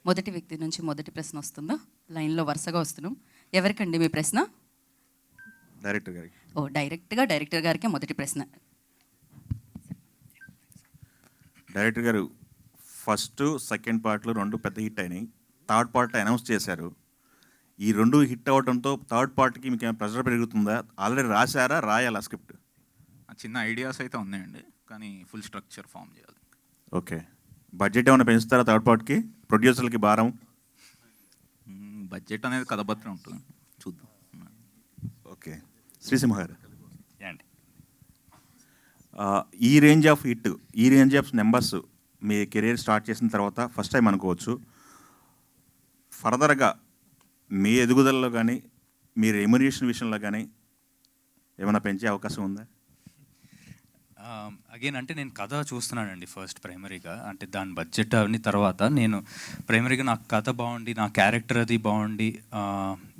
మొదటి వ్యక్తి నుంచి మొదటి ప్రశ్న వస్తుందా? లైన్లో వరుసగా వస్తున్నాం. ఎవరికండి మీ ప్రశ్న? డైరెక్టర్ గారికి. ఓ, డైరెక్టర్ గారికే మొదటి ప్రశ్న. డైరెక్టర్ గారు, ఫస్ట్ సెకండ్ పార్ట్లు రెండు పెద్ద హిట్ అయినాయి. థర్డ్ పార్ట్ అనౌన్స్ చేశారు. ఈ రెండు హిట్ అవడంతో థర్డ్ పార్ట్కి మీకు ఏమైనా ప్రెషర్ పెరుగుతుందా? ఆల్రెడీ రాశారా, రాయాలా స్క్రిప్ట్? చిన్న ఐడియాస్ అయితే ఉన్నాయండి, కానీ ఫుల్ స్ట్రక్చర్ ఫామ్ చేయాలి. ఓకే. బడ్జెట్ ఏమైనా పెంచుతారా థర్డ్ పార్ట్కి? ప్రొడ్యూసర్లకి భారం? బడ్జెట్ అనేది కథ బట్టి ఉంటుంది, చూద్దాం. ఓకే. శ్రీసింహ గారు, ఏంటి ఈ రేంజ్ ఆఫ్ హిట్, ఈ range of numbers me career start చేసిన తర్వాత ఫస్ట్ టైం అనుకోవచ్చు. ఫర్దర్గా మీ ఎదుగుదలలో కానీ మీ రెమ్యునరేషన్ విషయంలో కానీ ఏమైనా పెంచే అవకాశం ఉందా? అగైన్ అంటే నేను కథ చూస్తున్నానండి ఫస్ట్ ప్రైమరీగా, అంటే దాని బడ్జెట్ అవన్నీ తర్వాత. నేను ప్రైమరీగా నాకు కథ బాగుండి, నా క్యారెక్టర్ అది బాగుండి,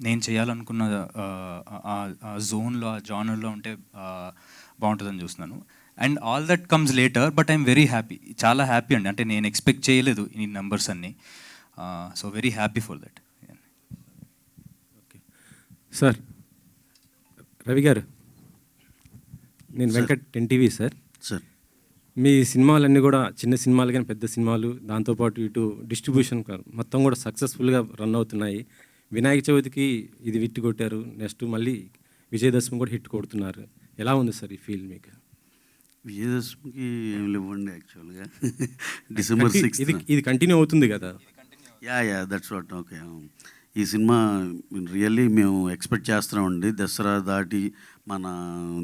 నేను చేయాలనుకున్న జోన్లో, ఆ జానర్లో ఉంటే బాగుంటుందని చూస్తున్నాను. And all that comes later, but I'm very happy, చాలా హ్యాపీ అండి. అంటే నేను ఎక్స్పెక్ట్ చేయలేదు ఈ నెంబర్స్ అన్నీ. So very happy for that. Okay sir. Ravi గారు, నేను వెంకట్, ఎన్టీవీ సార్. సార్, మీ సినిమాలన్నీ కూడా చిన్న సినిమాలు కానీ పెద్ద సినిమాలు, దాంతోపాటు ఇటు డిస్ట్రిబ్యూషన్ మొత్తం కూడా సక్సెస్ఫుల్గా రన్ అవుతున్నాయి. వినాయక చవితికి ఇది హిట్ కొట్టారు, నెక్స్ట్ మళ్ళీ విజయదశమి కూడా హిట్ కొడుతున్నారు. ఎలా ఉంది సార్ ఈ ఫీల్ మీకు? విజయదశమికి ఏం లేవండి యాక్చువల్గా. డిసెంబర్ 6 ఇది కంటిన్యూ అవుతుంది కదా? Yeah that's what. ఓకే. ఈ సినిమా రియల్లీ మేము ఎక్స్పెక్ట్ చేస్తున్నామండి. దసరా దాటి మన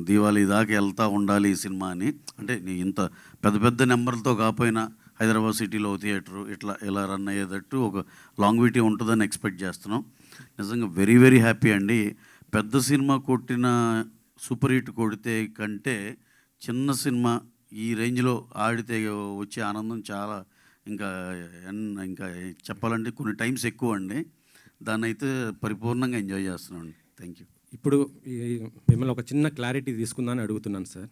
దీవాళీ దాకా వెళ్తూ ఉండాలి ఈ సినిమా అని. అంటే ఇంత పెద్ద పెద్ద నెంబర్లతో కాకపోయినా హైదరాబాద్ సిటీలో థియేటరు ఇలా రన్ అయ్యేటట్టు ఒక లాంగ్విటీ ఉంటుందని ఎక్స్పెక్ట్ చేస్తున్నాం. నిజంగా వెరీ వెరీ హ్యాపీ అండి. పెద్ద సినిమా కొట్టిన సూపర్ హిట్ కొడితే కంటే చిన్న సినిమా ఈ రేంజ్లో ఆడితే వచ్చే ఆనందం చాలా ఇంకా చెప్పాలంటే కొన్ని టైమ్స్ ఎక్కువ అండి. దాన్ని అయితే పరిపూర్ణంగా ఎంజాయ్ చేస్తున్నాం అండి. Thank you. ఇప్పుడు మిమ్మల్ని ఒక చిన్న క్లారిటీ తీసుకుందామని అడుగుతున్నాను సార్.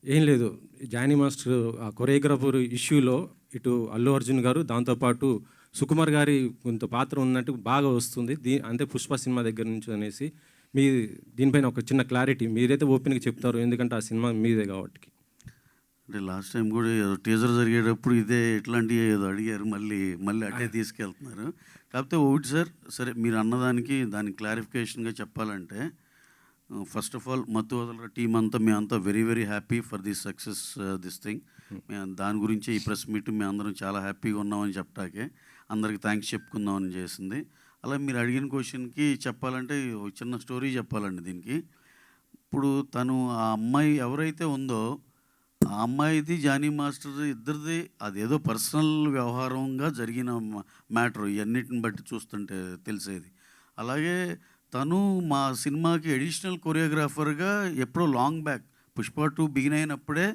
ఏం లేదు, జానీ మాస్టర్ ఆ కొరియోగ్రాఫర్ ఇష్యూలో ఇటు అల్లు అర్జున్ గారు, దాంతోపాటు సుకుమార్ గారి కొంత పాత్ర ఉన్నట్టు బాగా వస్తుంది. అంటే పుష్ప సినిమా దగ్గర నుంచి అనేసి మీ దీనిపైన ఒక చిన్న క్లారిటీ మీరైతే ఓపెన్గా చెప్తారు, ఎందుకంటే ఆ సినిమా మీదే కాబట్టి. అంటే లాస్ట్ టైం కూడా టీజర్ జరిగేటప్పుడు ఇదే ఇట్లాంటివి ఏదో అడిగారు, మళ్ళీ అట్టే తీసుకెళ్తున్నారు. కాకపోతే ఒకటి సార్, సరే మీరు అన్నదానికి దానికి క్లారిఫికేషన్గా చెప్పాలంటే, ఫస్ట్ ఆఫ్ ఆల్ మత్తు వదలరా టీం అంతా మేమంతా very very happy for this success this thing. మేము దాని గురించి ఈ ప్రెస్ మీట్ మేము అందరం చాలా హ్యాపీగా ఉన్నామని చెప్పటాకే అందరికి థ్యాంక్స్ చెప్పుకుందామని చేసింది. అలా మీరు అడిగిన క్వశ్చన్కి చెప్పాలంటే ఒక చిన్న స్టోరీ చెప్పాలండి దీనికి. ఇప్పుడు తను ఆ అమ్మాయి ఎవరైతే ఉందో ఆ అమ్మాయిది జానీ మాస్టర్ ఇద్దరిది అదేదో పర్సనల్ వ్యవహారంగా జరిగిన మ్యాటర్ ఇవన్నిటిని బట్టి చూస్తుంటే తెలిసేది. అలాగే తను మా సినిమాకి అడిషనల్ కొరియోగ్రాఫర్గా ఎప్పుడో లాంగ్ బ్యాక్ పుష్ప 2 బిగిన్ అయినప్పుడే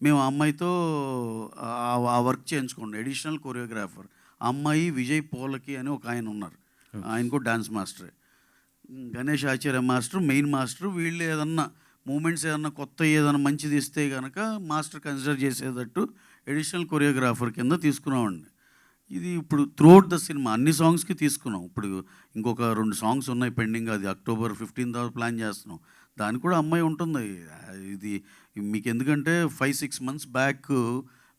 మేము ఆ అమ్మాయితో ఆ వర్క్ చేయించుకోండి. అడిషనల్ కొరియోగ్రాఫర్ ఆ అమ్మాయి విజయ్ పోలకి అని ఒక ఆయన ఉన్నారు, ఆయన కూడా డాన్స్ మాస్టరే. గణేష్ ఆచార్య మాస్టర్ మెయిన్ మాస్టర్. వీళ్ళు ఏదన్నా మూమెంట్స్ ఏదన్నా కొత్త ఏదైనా మంచిది ఇస్తే కనుక మాస్టర్ కన్సిడర్ చేసేటట్టు అడిషనల్ కొరియోగ్రాఫర్ కింద తీసుకున్నామండి. ఇది ఇప్పుడు త్రూఅవుట్ ద సినిమా అన్ని సాంగ్స్కి తీసుకున్నాం. ఇప్పుడు ఇంకొక 2 సాంగ్స్ ఉన్నాయి పెండింగ్, అది అక్టోబర్ 15 ప్లాన్ చేస్తున్నాం. దానికి కూడా అమ్మాయి ఉంటుంది. ఇది మీకు ఎందుకంటే 5-6 months బ్యాక్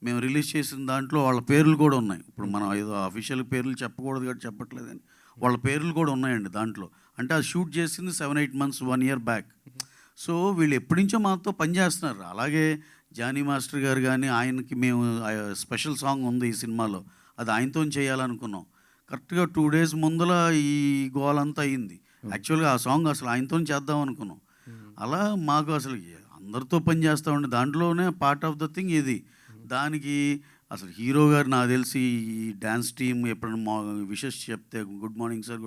మేము రిలీజ్ చేసిన దాంట్లో వాళ్ళ పేర్లు కూడా ఉన్నాయి. ఇప్పుడు మనం ఏదో అఫీషియల్ పేర్లు చెప్పకూడదు కాబట్టి చెప్పట్లేదని వాళ్ళ పేర్లు కూడా ఉన్నాయండి దాంట్లో. అంటే అది షూట్ చేసింది 7-8 months 1 year బ్యాక్. సో వీళ్ళు ఎప్పటి నుంచో మాతో పనిచేస్తున్నారు. అలాగే జానీ మాస్టర్ గారు కానీ ఆయనకి మేము స్పెషల్ సాంగ్ ఉంది ఈ సినిమాలో, అది ఆయనతో చేయాలనుకున్నాం. కరెక్ట్గా 2 days ముందల ఈ గోలంతా అయింది. యాక్చువల్గా ఆ సాంగ్ అసలు ఆయనతో చేద్దాం అనుకున్నాం. అలా మాకు అసలు అందరితో పని చేస్తామండి, దాంట్లోనే పార్ట్ ఆఫ్ ద థింగ్ ఇది. దానికి అసలు హీరో గారు నాకు తెలిసి ఈ డ్యాన్స్ టీమ్ ఎప్పుడైనా విషెస్ చెప్తే good morning sir,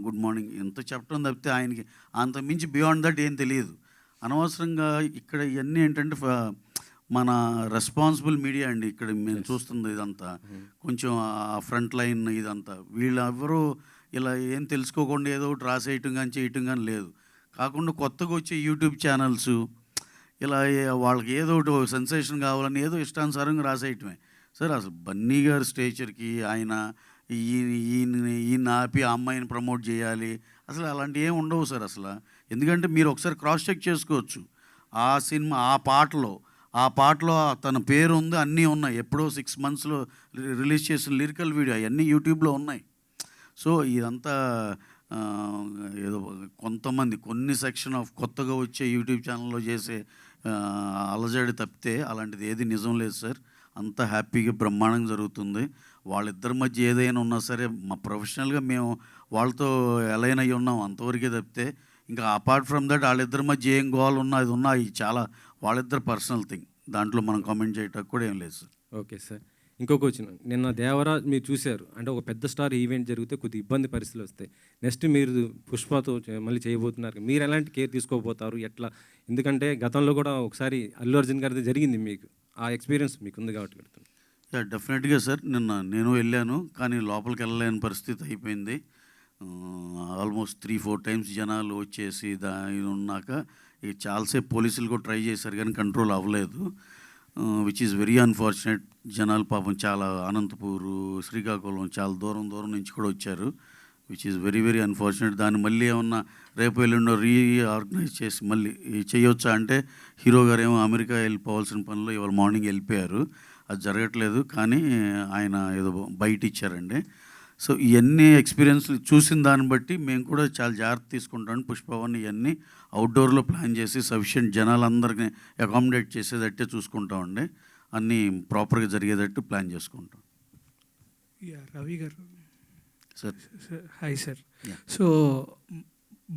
good morning ఎంత చెప్పడం తప్పితే ఆయనకి అంత మించి బియాండ్ దట్ ఏం తెలియదు. అనవసరంగా ఇక్కడ ఇవన్నీ ఏంటంటే మన రెస్పాన్సిబుల్ మీడియా అండి ఇక్కడ మేము చూస్తుంది ఇదంతా. కొంచెం ఆ ఫ్రంట్ లైన్ ఇదంతా వీళ్ళెవరూ ఇలా ఏం తెలుసుకోకుండా ఏదో ఒకటి రాసేయటం కానీ చేయటం కానీ లేదు. కాకుండా కొత్తగా వచ్చే యూట్యూబ్ ఛానల్స్ ఇలా వాళ్ళకి ఏదో ఒకటి సెన్సేషన్ కావాలని ఏదో ఇష్టానుసారంగా రాసేయటమే. సార్ అసలు బన్నీ గారి స్టేచర్కి ఆయన ఈయన ఆపి ఆ అమ్మాయిని ప్రమోట్ చేయాలి, అసలు అలాంటివి ఏమి ఉండవు సార్ అసలు. ఎందుకంటే మీరు ఒకసారి క్రాస్ చెక్ చేసుకోవచ్చు. ఆ సినిమా ఆ పాటలో తన పేరు ఉంది, అన్నీ ఉన్నాయి. ఎప్పుడో 6 monthsలో రిలీజ్ చేసిన లిరికల్ వీడియో అవన్నీ యూట్యూబ్లో ఉన్నాయి. సో ఇదంతా ఏదో కొన్ని సెక్షన్ ఆఫ్ కొత్తగా వచ్చే యూట్యూబ్ ఛానల్లో చేసే అలజడి తప్పితే అలాంటిది ఏది నిజం లేదు సార్. అంతా హ్యాపీగా బ్రహ్మాండంగా జరుగుతుంది. వాళ్ళిద్దరి మధ్య ఏదైనా ఉన్నా సరే మా ప్రొఫెషనల్గా మేము వాళ్ళతో అలైన్ అయ్యి ఉన్నాం అంతవరకే తప్పితే, ఇంకా అపార్ట్ ఫ్రమ్ దట్ వాళ్ళిద్దరి మధ్య ఏం గోల్ ఉన్నా అది ఉన్నా ఇది చాలా వాళ్ళిద్దరు పర్సనల్ థింగ్. దాంట్లో మనం కామెంట్ చేయడానికి కూడా ఏం లేదు సార్. Okay sir. ఇంకొక వచ్చిన నిన్న దేవరా మీరు చూశారు, అంటే ఒక పెద్ద స్టార్ ఈవెంట్ జరిగితే కొద్ది ఇబ్బంది పరిస్థితులు వస్తాయి. నెక్స్ట్ మీరు పుష్పతో మళ్ళీ చేయబోతున్నారు, మీరు ఎలాంటి కేర్ తీసుకోబోతారు, ఎట్లా? ఎందుకంటే గతంలో కూడా ఒకసారి అల్లు అర్జున్ గారిది జరిగింది, మీకు ఆ ఎక్స్పీరియన్స్ మీకు ఉంది కాబట్టి పెడుతుంది. డెఫినెట్గా సార్. నిన్న నేను వెళ్ళాను, కానీ లోపలికి వెళ్ళలేని పరిస్థితి అయిపోయింది. ఆల్మోస్ట్ 3-4 times జనాలు వచ్చేసి ఉన్నాక ఇక చాలాసేపు పోలీసులు కూడా ట్రై చేశారు కానీ కంట్రోల్ అవ్వలేదు, విచ్ ఈజ్ వెరీ అన్ఫార్చునేట్. జనాలు పాపం చాలా అనంతపూరు, శ్రీకాకుళం చాలా దూరం నుంచి కూడా వచ్చారు, which is very very unfortunate. దాన్ని మళ్ళీ ఏమన్నా రేపు ఎల్లుండో రీఆర్గనైజ్ చేసి మళ్ళీ చేయొచ్చా అంటే, హీరో గారు ఏమో అమెరికా వెళ్ళిపోవాల్సిన పనిలో ఇవాళ మార్నింగ్ వెళ్ళిపోయారు, అది జరగట్లేదు. కానీ ఆయన ఏదో బయట ఇచ్చారండి. సో ఇవన్నీ ఎక్స్పీరియన్స్లు చూసిన దాన్ని బట్టి మేము కూడా చాలా జాగ్రత్త తీసుకుంటాం. పుష్పవన్ ఇవన్నీ అవుట్డోర్లో ప్లాన్ చేసి సఫిషియెంట్ జనాలందరినీ అకామిడేట్ చేసేటట్టే చూసుకుంటామండి. అన్నీ ప్రాపర్గా జరిగేటట్టు ప్లాన్ చేసుకుంటాం. రవి గారు sir. Hi sir. So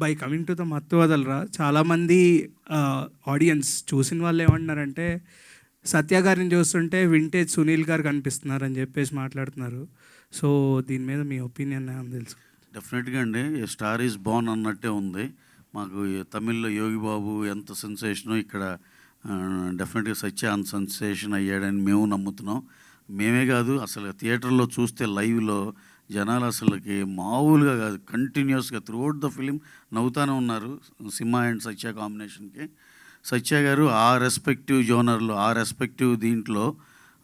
by coming to the మత్తు వదలరా, చాలామంది ఆడియన్స్ చూసిన వాళ్ళు ఏమంటున్నారంటే సత్య గారిని చూస్తుంటే వింటేజ్ సునీల్ గారు కనిపిస్తున్నారు అని చెప్పేసి మాట్లాడుతున్నారు. సో దీని మీద మీ ఒపీనియన్ ఏమని తెలుసు? డెఫినెట్గా అండి, స్టార్ ఈజ్ బోర్న్ అన్నట్టే ఉంది. మాకు తమిళ్లో యోగి బాబు ఎంత సెన్సేషనో ఇక్కడ డెఫినెట్గా సత్య అంత సెన్సేషన్ అయ్యాడని మేము నమ్ముతున్నాం. మేమే కాదు, అసలు థియేటర్లో చూస్తే లైవ్లో జనాలు అసలుకి మామూలుగా కాదు, కంటిన్యూస్గా త్రూఅవుట్ ద ఫిలిం నవ్వుతూనే ఉన్నారు సింహ అండ్ సత్య కాంబినేషన్కి. సత్య గారు ఆ రెస్పెక్టివ్ జోనర్లో, ఆ రెస్పెక్టివ్ దీంట్లో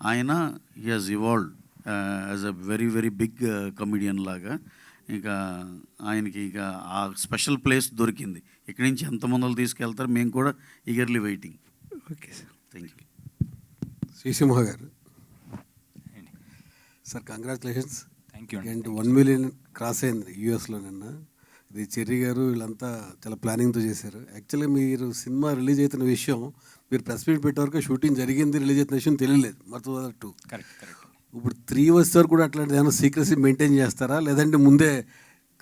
ఆయన he has evolved as a very very big comedian లాగా. ఇక ఆయనకి ఇక ఆ స్పెషల్ ప్లేస్ దొరికింది. ఇక్కడి నుంచి ఎంతమందిలో తీసుకెళ్తారు, మేము కూడా eagerly waiting. Okay sir, thank you. Srisimha గారు sir, congratulations. Thank you. And 1 million cross అయింది యూఎస్లో నిన్న. ఇది చెర్రీ గారు వీళ్ళంతా చాలా ప్లానింగ్తో చేశారు. యాక్చువల్గా మీరు సినిమా రిలీజ్ అవుతున్న విషయం మీరు ప్రెస్ మీట్ పెట్టే వరకు షూటింగ్ జరిగింది, రిలీజ్ అవుతున్న విషయం తెలియలేదు. మత్తు 2 కరెక్ట్. ఇప్పుడు 3 వచ్చే వరకు కూడా అట్లాంటి ఏమైనా సీక్రసీ మెయింటైన్ చేస్తారా, లేదంటే ముందే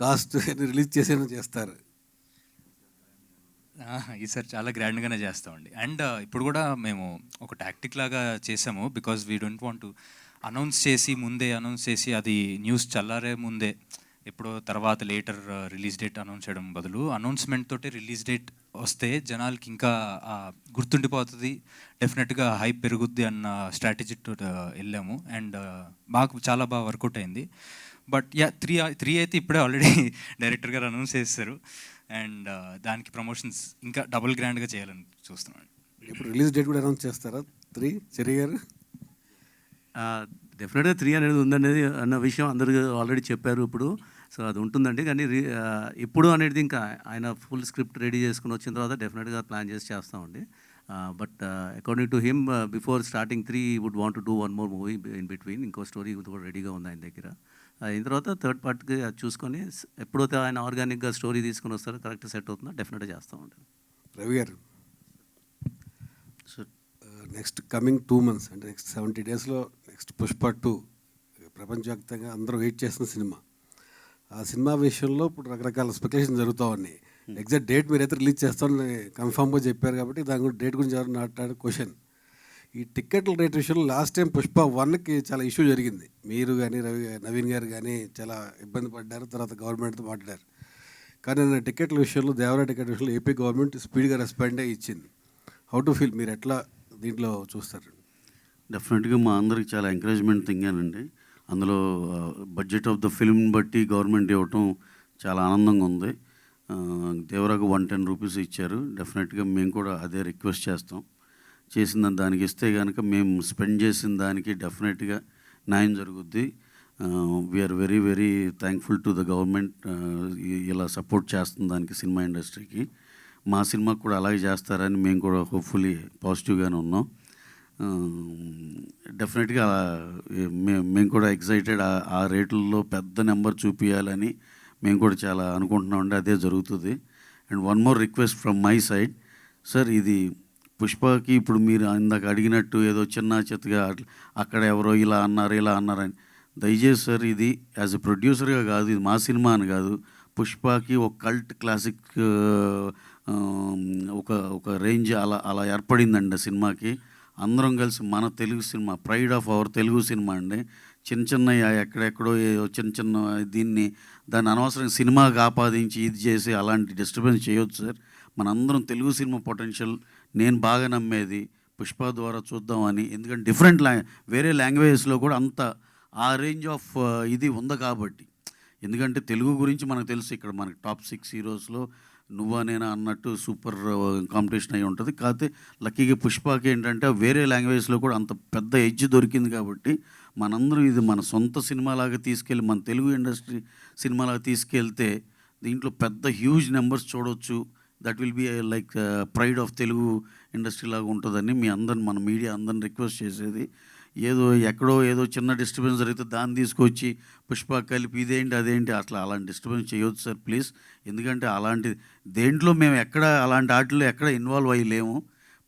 కాస్ట్ రిలీజ్ చేసేనా చేస్తారు? ఈసారి చాలా గ్రాండ్గానే చేస్తామండి. అండ్ ఇప్పుడు కూడా మేము ఒక టాక్టిక్ లాగా చేసాము, because we don't want to announce చేసి అది న్యూస్ చల్లారే ముందే ఎప్పుడో తర్వాత లేటర్ రిలీజ్ డేట్ అనౌన్స్ చేయడం బదులు అనౌన్స్మెంట్ తోటి రిలీజ్ డేట్ వస్తే జనాలకి ఇంకా గుర్తుండిపోతుంది, డెఫినెట్గా హైప్ పెరుగుద్ది అన్న స్ట్రాటజీతో వెళ్ళాము. అండ్ చాలా బాగా వర్కౌట్ అయింది. బట్ యా 3 అయితే ఇప్పుడే ఆల్రెడీ డైరెక్టర్ గారు అనౌన్స్ చేస్తారు. అండ్ దానికి ప్రమోషన్స్ ఇంకా డబుల్ గ్రాండ్గా చేయాలని చూస్తున్నాను. ఇప్పుడు రిలీజ్ డేట్ కూడా అనౌన్స్ చేస్తారా 3 చెర్రీ గారు? డెఫినెట్గా 3 అనేది ఉందనేది అన్న విషయం అందరూ ఆల్రెడీ చెప్పారు ఇప్పుడు. సో అది ఉంటుందండి. కానీ ఇప్పుడు అనేది ఇంకా ఆయన ఫుల్ స్క్రిప్ట్ రెడీ చేసుకుని వచ్చిన తర్వాత డెఫినెట్గా ప్లాన్ చేసి చేస్తామండి. But according to him before starting 3 would want to do 1 more movie in between. ఇంకో స్టోరీ కూడా రెడీగా ఉంది ఆయన దగ్గర. అయిన తర్వాత థర్డ్ పార్ట్కి అది చూసుకొని ఎప్పుడైతే ఆయన ఆర్గానిక్గా స్టోరీ తీసుకొని వస్తారో కరెక్ట్ సెట్ అవుతుందో డెఫినెట్గా చేస్తామండి. రవి గారు, నెక్స్ట్ కమింగ్ 2 months అంటే నెక్స్ట్ 70 daysలో నెక్స్ట్ పుష్ప 2 ప్రపంచవ్యాప్తంగా అందరూ వెయిట్ చేస్తున్న సినిమా. ఆ సినిమా విషయంలో ఇప్పుడు రకరకాల స్పెక్యులేషన్ జరుగుతూ ఉన్నాయి. ఎగ్జాక్ట్ డేట్ మీరైతే రిలీజ్ చేస్తామని కన్ఫామ్గా చెప్పారు కాబట్టి దాని గురించి డేట్ గురించి ఎవరు మాట్లాడే క్వశ్చన్. ఈ టికెట్ల రేట్ విషయంలో లాస్ట్ టైం పుష్ప 1కి చాలా ఇష్యూ జరిగింది. మీరు కానీ నవీన్ గారు కానీ చాలా ఇబ్బంది పడ్డారు, తర్వాత గవర్నమెంట్తో మాట్లాడారు. కానీ నేను టికెట్ల విషయంలో, దేవరా టికెట్ విషయంలో ఏపీ గవర్నమెంట్ స్పీడ్గా రెస్పాండ్ అయ్యి ఇచ్చింది. హౌ టు ఫీల్, మీరు ఎట్లా దీంట్లో చూస్తారు? డెఫినెట్గా మా అందరికి చాలా ఎంకరేజ్మెంట్ థింగేనండి. అందులో బడ్జెట్ ఆఫ్ ద ఫిల్మ్ బట్టి గవర్నమెంట్ ఇవ్వటం చాలా ఆనందంగా ఉంది. దేవరాకు 110 రూపీస్ ఇచ్చారు. డెఫినెట్గా మేము కూడా అదే రిక్వెస్ట్ చేస్తాం. చేసిన దానికి ఇస్తే కనుక మేము స్పెండ్ చేసిన దానికి డెఫినెట్గా న్యాయం జరుగుద్ది. We are very very thankful to the government ఇలా సపోర్ట్ చేస్తుంది దానికి సినిమా ఇండస్ట్రీకి. మా సినిమాకి కూడా అలాగే చేస్తారని మేము కూడా హోప్ఫుల్లీ పాజిటివ్గానే ఉన్నాం. డెఫినెట్గా మేము కూడా ఎక్సైటెడ్. ఆ రేట్లలో పెద్ద నెంబర్ చూపించాలని మేము కూడా చాలా అనుకుంటున్నామండి. అదే జరుగుతుంది. And one more request from my side sir, ఇది పుష్పకి ఇప్పుడు మీరు ఇందాక అడిగినట్టు ఏదో చిన్న చిత్తగా అక్కడ ఎవరో ఇలా అన్నారని, దయచేసి సార్ ఇది యాజ్ ఎ ప్రొడ్యూసర్గా కాదు, ఇది మా సినిమా అని కాదు, పుష్పకి ఒక కల్ట్ క్లాసిక్ ఒక రేంజ్ అలా ఏర్పడిందండి సినిమాకి. అందరం కలిసి మన Telugu cinema, pride of our Telugu cinema అండి. చిన్న ఎక్కడెక్కడో చిన్న దాన్ని అనవసరంగా సినిమాకి ఆపాదించి ఇది చేసి అలాంటి డిస్టర్బెన్స్ చేయొద్దు సార్. మనందరం తెలుగు సినిమా పొటెన్షియల్ నేను బాగా నమ్మేది పుష్ప ద్వారా చూద్దామని. ఎందుకంటే డిఫరెంట్ వేరే లాంగ్వేజెస్లో కూడా అంత ఆ రేంజ్ ఆఫ్ ఇది ఉంది కాబట్టి. ఎందుకంటే తెలుగు గురించి మనకు తెలుసు, ఇక్కడ మనకి టాప్ 6 హీరోస్లో నువ్వా నేనా అన్నట్టు సూపర్ కాంపిటీషన్ అయి ఉంటుంది. కాకపోతే లక్కీగా పుష్పకి ఏంటంటే వేరే లాంగ్వేజ్లో కూడా అంత పెద్ద ఎడ్జ్ దొరికింది కాబట్టి మనందరం ఇది మన సొంత సినిమాలాగా తీసుకెళ్ళి, మన తెలుగు ఇండస్ట్రీ సినిమాలాగా తీసుకెళ్తే దీంట్లో పెద్ద హ్యూజ్ నెంబర్స్ చూడవచ్చు. That will be like pride of Telugu industry లాగా ఉంటుందని మన మీడియా అందరిని రిక్వెస్ట్ చేసేది. ఎక్కడో ఏదో చిన్న డిస్టర్బెన్స్ జరిగితే దాన్ని తీసుకొచ్చి పుష్ప కలిపి ఇదేంటి అదేంటి అలాంటి డిస్టర్బెన్స్ చేయొద్దు సార్ ప్లీజ్. ఎందుకంటే అలాంటి దేంట్లో మేము అలాంటి వాటిలో ఎక్కడ ఇన్వాల్వ్ అయ్యలేము.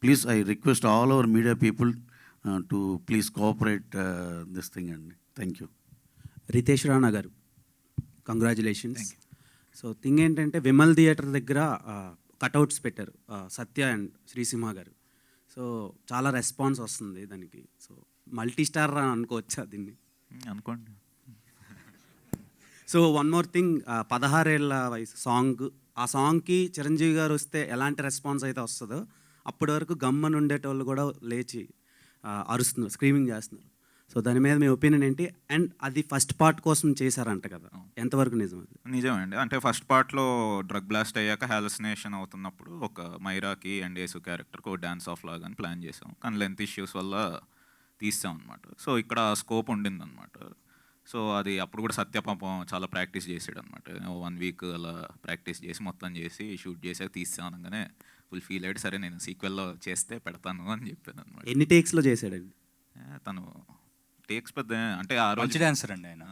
Please I request all our media people to please cooperate this thing అండి. Thank you. రితేష్ రాణా గారు, కంగ్రాచులేషన్స్. సో థింగ్ ఏంటంటే విమల్ థియేటర్ దగ్గర కటౌట్స్ పెట్టారు సత్య అండ్ శ్రీసింహ గారు. సో చాలా రెస్పాన్స్ వస్తుంది దానికి. సో మల్టీ స్టార్ అనుకోవచ్చా దీన్ని? అనుకోండి. సో వన్ మోర్ థింగ్, 16 ఏళ్ళ వయసు సాంగ్, ఆ సాంగ్కి చిరంజీవి గారు వస్తే ఎలాంటి రెస్పాన్స్ అయితే వస్తుందో అప్పటి వరకు గమ్మని ఉండేటోళ్ళు కూడా లేచి అరుస్తున్నారు, స్క్రీమింగ్ చేస్తున్నారు. సో దాని మీద మీ ఒపీనియన్ ఏంటి? అండ్ అది ఫస్ట్ పార్ట్ కోసం చేశారంట కదా, ఎంతవరకు నిజం? అది నిజమే అండి. అంటే ఫస్ట్ పార్ట్లో డ్రగ్ బ్లాస్ట్ అయ్యాక హాలుసినేషన్ అవుతున్నప్పుడు ఒక మైరాకి అండ్ యేసు క్యారెక్టర్కి ఒక డ్యాన్స్ ఆఫ్ లాగా అని ప్లాన్ చేసాం. కానీ లెంత్ ఇష్యూస్ వల్ల తీసాం అనమాట. సో ఇక్కడ స్కోప్ ఉండిందనమాట. సో అది అప్పుడు కూడా సత్య పాపం చాలా ప్రాక్టీస్ చేసాడు అనమాట. 1 వీక్ అలా ప్రాక్టీస్ చేసి మొత్తం చేసి షూట్ చేసాక తీసాం అనగానే ఫుల్ ఫీల్ అయ్యాడు. సరే నేను సీక్వెల్లో చేస్తే పెడతాను అని చెప్పాను అనమాట. ఎన్ని టేక్స్లో చేశాడండి తను? టేక్స్ పెద్ద అంటే ఆ రోజు మంచి డాన్సర్ అండి ఆయన,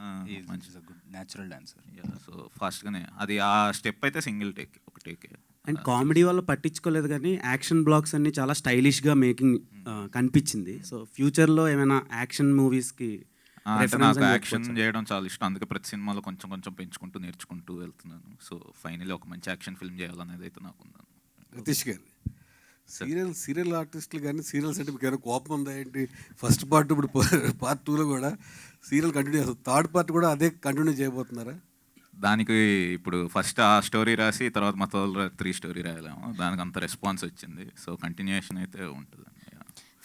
మంచి గుడ్ న్యాచురల్ డాన్సర్. సో ఫాస్ట్గానే అది ఆ స్టెప్ అయితే సింగిల్ టేక్, ఒక టేక్. అండ్ కామెడీ వల్ల పట్టించుకోలేదు కానీ యాక్షన్ బ్లాగ్స్ అన్ని చాలా స్టైలిష్గా మేకింగ్ కనిపించింది. సో ఫ్యూచర్లో ఏమైనా యాక్షన్ మూవీస్కి అంటే నాకు యాక్షన్ చేయడం చాలా ఇష్టం. అందుకే ప్రతి సినిమాలో కొంచెం కొంచెం పెంచుకుంటూ నేర్చుకుంటూ వెళ్తున్నాను. సో ఫైనల్లీ ఒక మంచి యాక్షన్ ఫిల్మ్ చేయాలనేది అయితే నాకు ఉందని. నితీష్ గారు, సీరియల్ ఆర్టిస్టులు కానీ సీరియల్స్ అంటే మీకు ఏమైనా కోపం ఉందా ఏంటి? ఫస్ట్ పార్ట్ ఇప్పుడు పార్ట్ 2లో కూడా సీరియల్ కంటిన్యూ చేస్తారు, థర్డ్ పార్ట్ కూడా అదే కంటిన్యూ చేయబోతున్నారా? దానికి ఇప్పుడు ఫస్ట్ ఆ స్టోరీ రాసి తర్వాత మా 3 స్టోరీ రాయలేము, దానికి అంత రెస్పాన్స్ వచ్చింది. సో కంటిన్యూషన్ అయితే ఉంటుంది.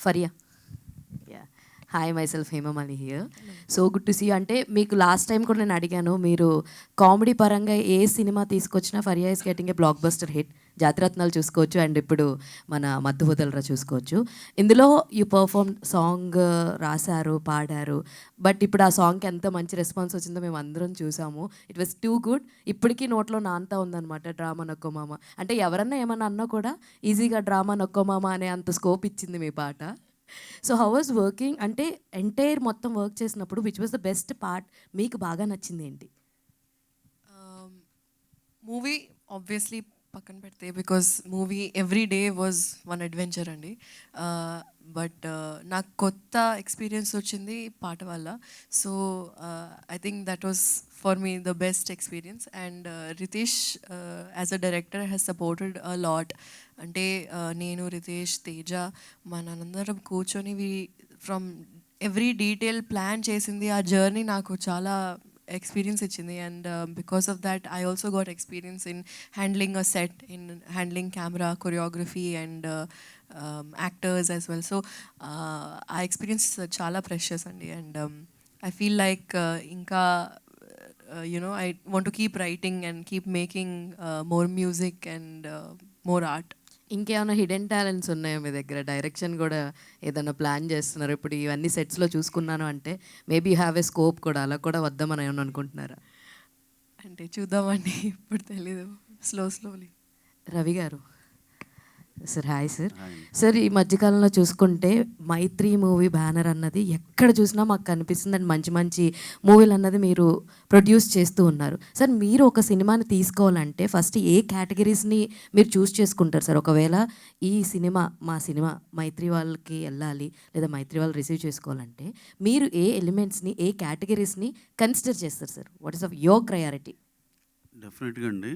Faria, hi myself Hemamali here. So good to see. అంటే మీకు లాస్ట్ టైం కూడా నేను అడిగాను, మీరు కామెడీ పరంగా ఏ సినిమా తీసుకొచ్చినా Faria is getting a blockbuster hit. Jathiratnalu చూసుకోవచ్చు అండ్ ఇప్పుడు మన మత్తు వదలరా చూసుకోవచ్చు. ఇందులో యూ పర్ఫార్మ్ సాంగ్ రాశారు, పాడారు. బట్ ఇప్పుడు ఆ సాంగ్కి ఎంత మంచి రెస్పాన్స్ వచ్చిందో మేము అందరం చూసాము. It was too good. ఇప్పటికీ నోట్లో నాంతా ఉందన్నమాట డ్రామా నొక్కో మామ. అంటే ఎవరన్నా ఏమన్నా అన్నా కూడా ఈజీగా డ్రామా నొక్కో మామ అనే అంత స్కోప్ ఇచ్చింది మీ పాట. సో హౌ వాజ్ వర్కింగ్, అంటే ఎంటైర్ మొత్తం వర్క్ చేసినప్పుడు which was the best part, మీకు బాగా నచ్చింది ఏంటి? మూవీ ఆబ్వియస్లీ పక్కన పెడితే, because movie every day was one adventure అండి. బట్ నాకు కొత్త ఎక్స్పీరియన్స్ వచ్చింది పాట వల్ల. So I think that was for me the best experience. And Ritesh as a director has supported a lot. అంటే నేను, రితేష్, తేజ మనందరం కూర్చొని ఫ్రమ్ ఎవ్రీ డీటెయిల్ ప్లాన్ చేసింది. ఆ జర్నీ నాకు చాలా experience ichindi, and because of that I also got experience in handling a set, in handling camera, choreography and actors as well. So I experience chala precious andi, and I feel like inka I want to keep writing and keep making more music and more art. ఇంకేమైనా hidden talents ఉన్నాయా మీ దగ్గర? Direction కూడా ఏదైనా plan చేస్తున్నారు? ఇప్పుడు ఇవన్నీ సెట్స్లో చూసుకున్నాను అంటే మేబీ హ్యావ్ ఏ స్కోప్ కూడా, అలా కూడా వద్దామని ఏమన్నా అనుకుంటున్నారా? అంటే చూద్దామండి, ఇప్పుడు తెలీదు, స్లోలీ. రవి గారు సార్, హాయ్ సార్. సార్, ఈ మధ్యకాలంలో చూసుకుంటే మైత్రి మూవీ బ్యానర్ అన్నది ఎక్కడ చూసినా మాకు కనిపిస్తుంది అండ్ మంచి మంచి మూవీలు అన్నది మీరు ప్రొడ్యూస్ చేస్తూ ఉన్నారు. సార్, మీరు ఒక సినిమాని తీసుకోవాలంటే ఫస్ట్ ఏ కేటగిరీస్ని మీరు చూస్ చేసుకుంటారు సార్? ఒకవేళ ఈ సినిమా మా సినిమా మైత్రి వాళ్ళకి వెళ్ళాలి లేదా మైత్రి వాళ్ళు రిసీవ్ చేసుకోవాలంటే మీరు ఏ ఎలిమెంట్స్ని, ఏ కేటగిరీస్ని కన్సిడర్ చేస్తారు sir? What is of your priority? డెఫినెట్గా అండి.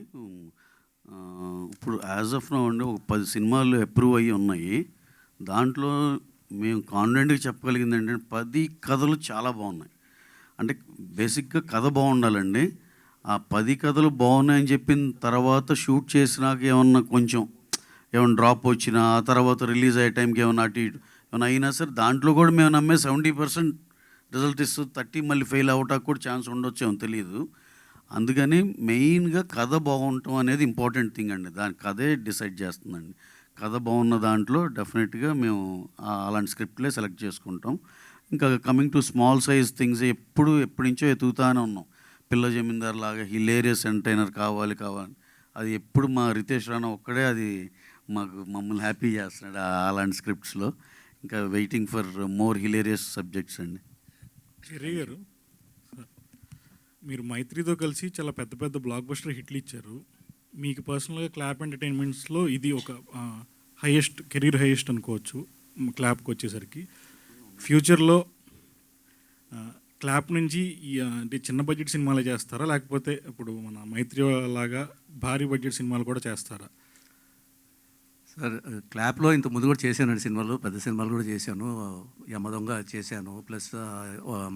ఇప్పుడు యాజ్ ఆఫ్ నౌ అండి ఒక 10 సినిమాలు అప్రూవ్ అయ్యి ఉన్నాయి. దాంట్లో మేము కాన్ఫిడెంట్గా చెప్పగలిగింది ఏంటంటే 10 కథలు చాలా బాగున్నాయి. అంటే బేసిక్గా కథ బాగుండాలండి. ఆ 10 కథలు బాగున్నాయని చెప్పిన తర్వాత షూట్ చేసినాక ఏమన్నా డ్రాప్ వచ్చినా, ఆ తర్వాత రిలీజ్ అయ్యే టైంకి ఏమన్నా అటు ఇటు ఏమైనా అయినా సరే దాంట్లో కూడా మేము నమ్మే 70% రిజల్ట్ ఇస్తుంది. 30 మళ్ళీ ఫెయిల్ అవ్వటానికి కూడా ఛాన్స్ ఉండొచ్చేమో తెలియదు. అందుకని మెయిన్గా కథ బాగుండటం అనేది ఇంపార్టెంట్ థింగ్ అండి. దాని కథే డిసైడ్ చేస్తుందండి. కథ బాగున్న దాంట్లో డెఫినెట్గా మేము అలాంటి స్క్రిప్ట్లే సెలెక్ట్ చేసుకుంటాం. ఇంకా coming to small size things ఎప్పటి నుంచో ఎతుకుతానే ఉన్నాం. పిల్ల జమీందార్ లాగా హిలేరియస్ ఎంటర్టైనర్ కావాలి. అది ఎప్పుడు మా రితేష్ రాణా ఒక్కడే అది మమ్మల్ని హ్యాపీ చేస్తున్నాడు అలాంటి స్క్రిప్ట్స్లో. ఇంకా waiting for more hilarious subjects అండి. చెర్రీ గారు, మీరు మైత్రితో కలిసి చాలా పెద్ద పెద్ద బ్లాక్ బస్టర్ హిట్లు ఇచ్చారు. మీకు పర్సనల్గా క్లాప్ ఎంటర్టైన్మెంట్స్లో ఇది ఒక కెరీర్ హైయెస్ట్ అనుకోవచ్చు క్లాప్కి వచ్చేసరికి. ఫ్యూచర్లో క్లాప్ నుంచి అంటే చిన్న బడ్జెట్ సినిమాలే చేస్తారా, లేకపోతే ఇప్పుడు మన మైత్రి లాగా భారీ బడ్జెట్ సినిమాలు కూడా చేస్తారా? సార్, క్లాప్లో ఇంత ముందు కూడా చేశానండి సినిమాలు, పెద్ద సినిమాలు కూడా చేశాను. యమదొంగ చేశాను, ప్లస్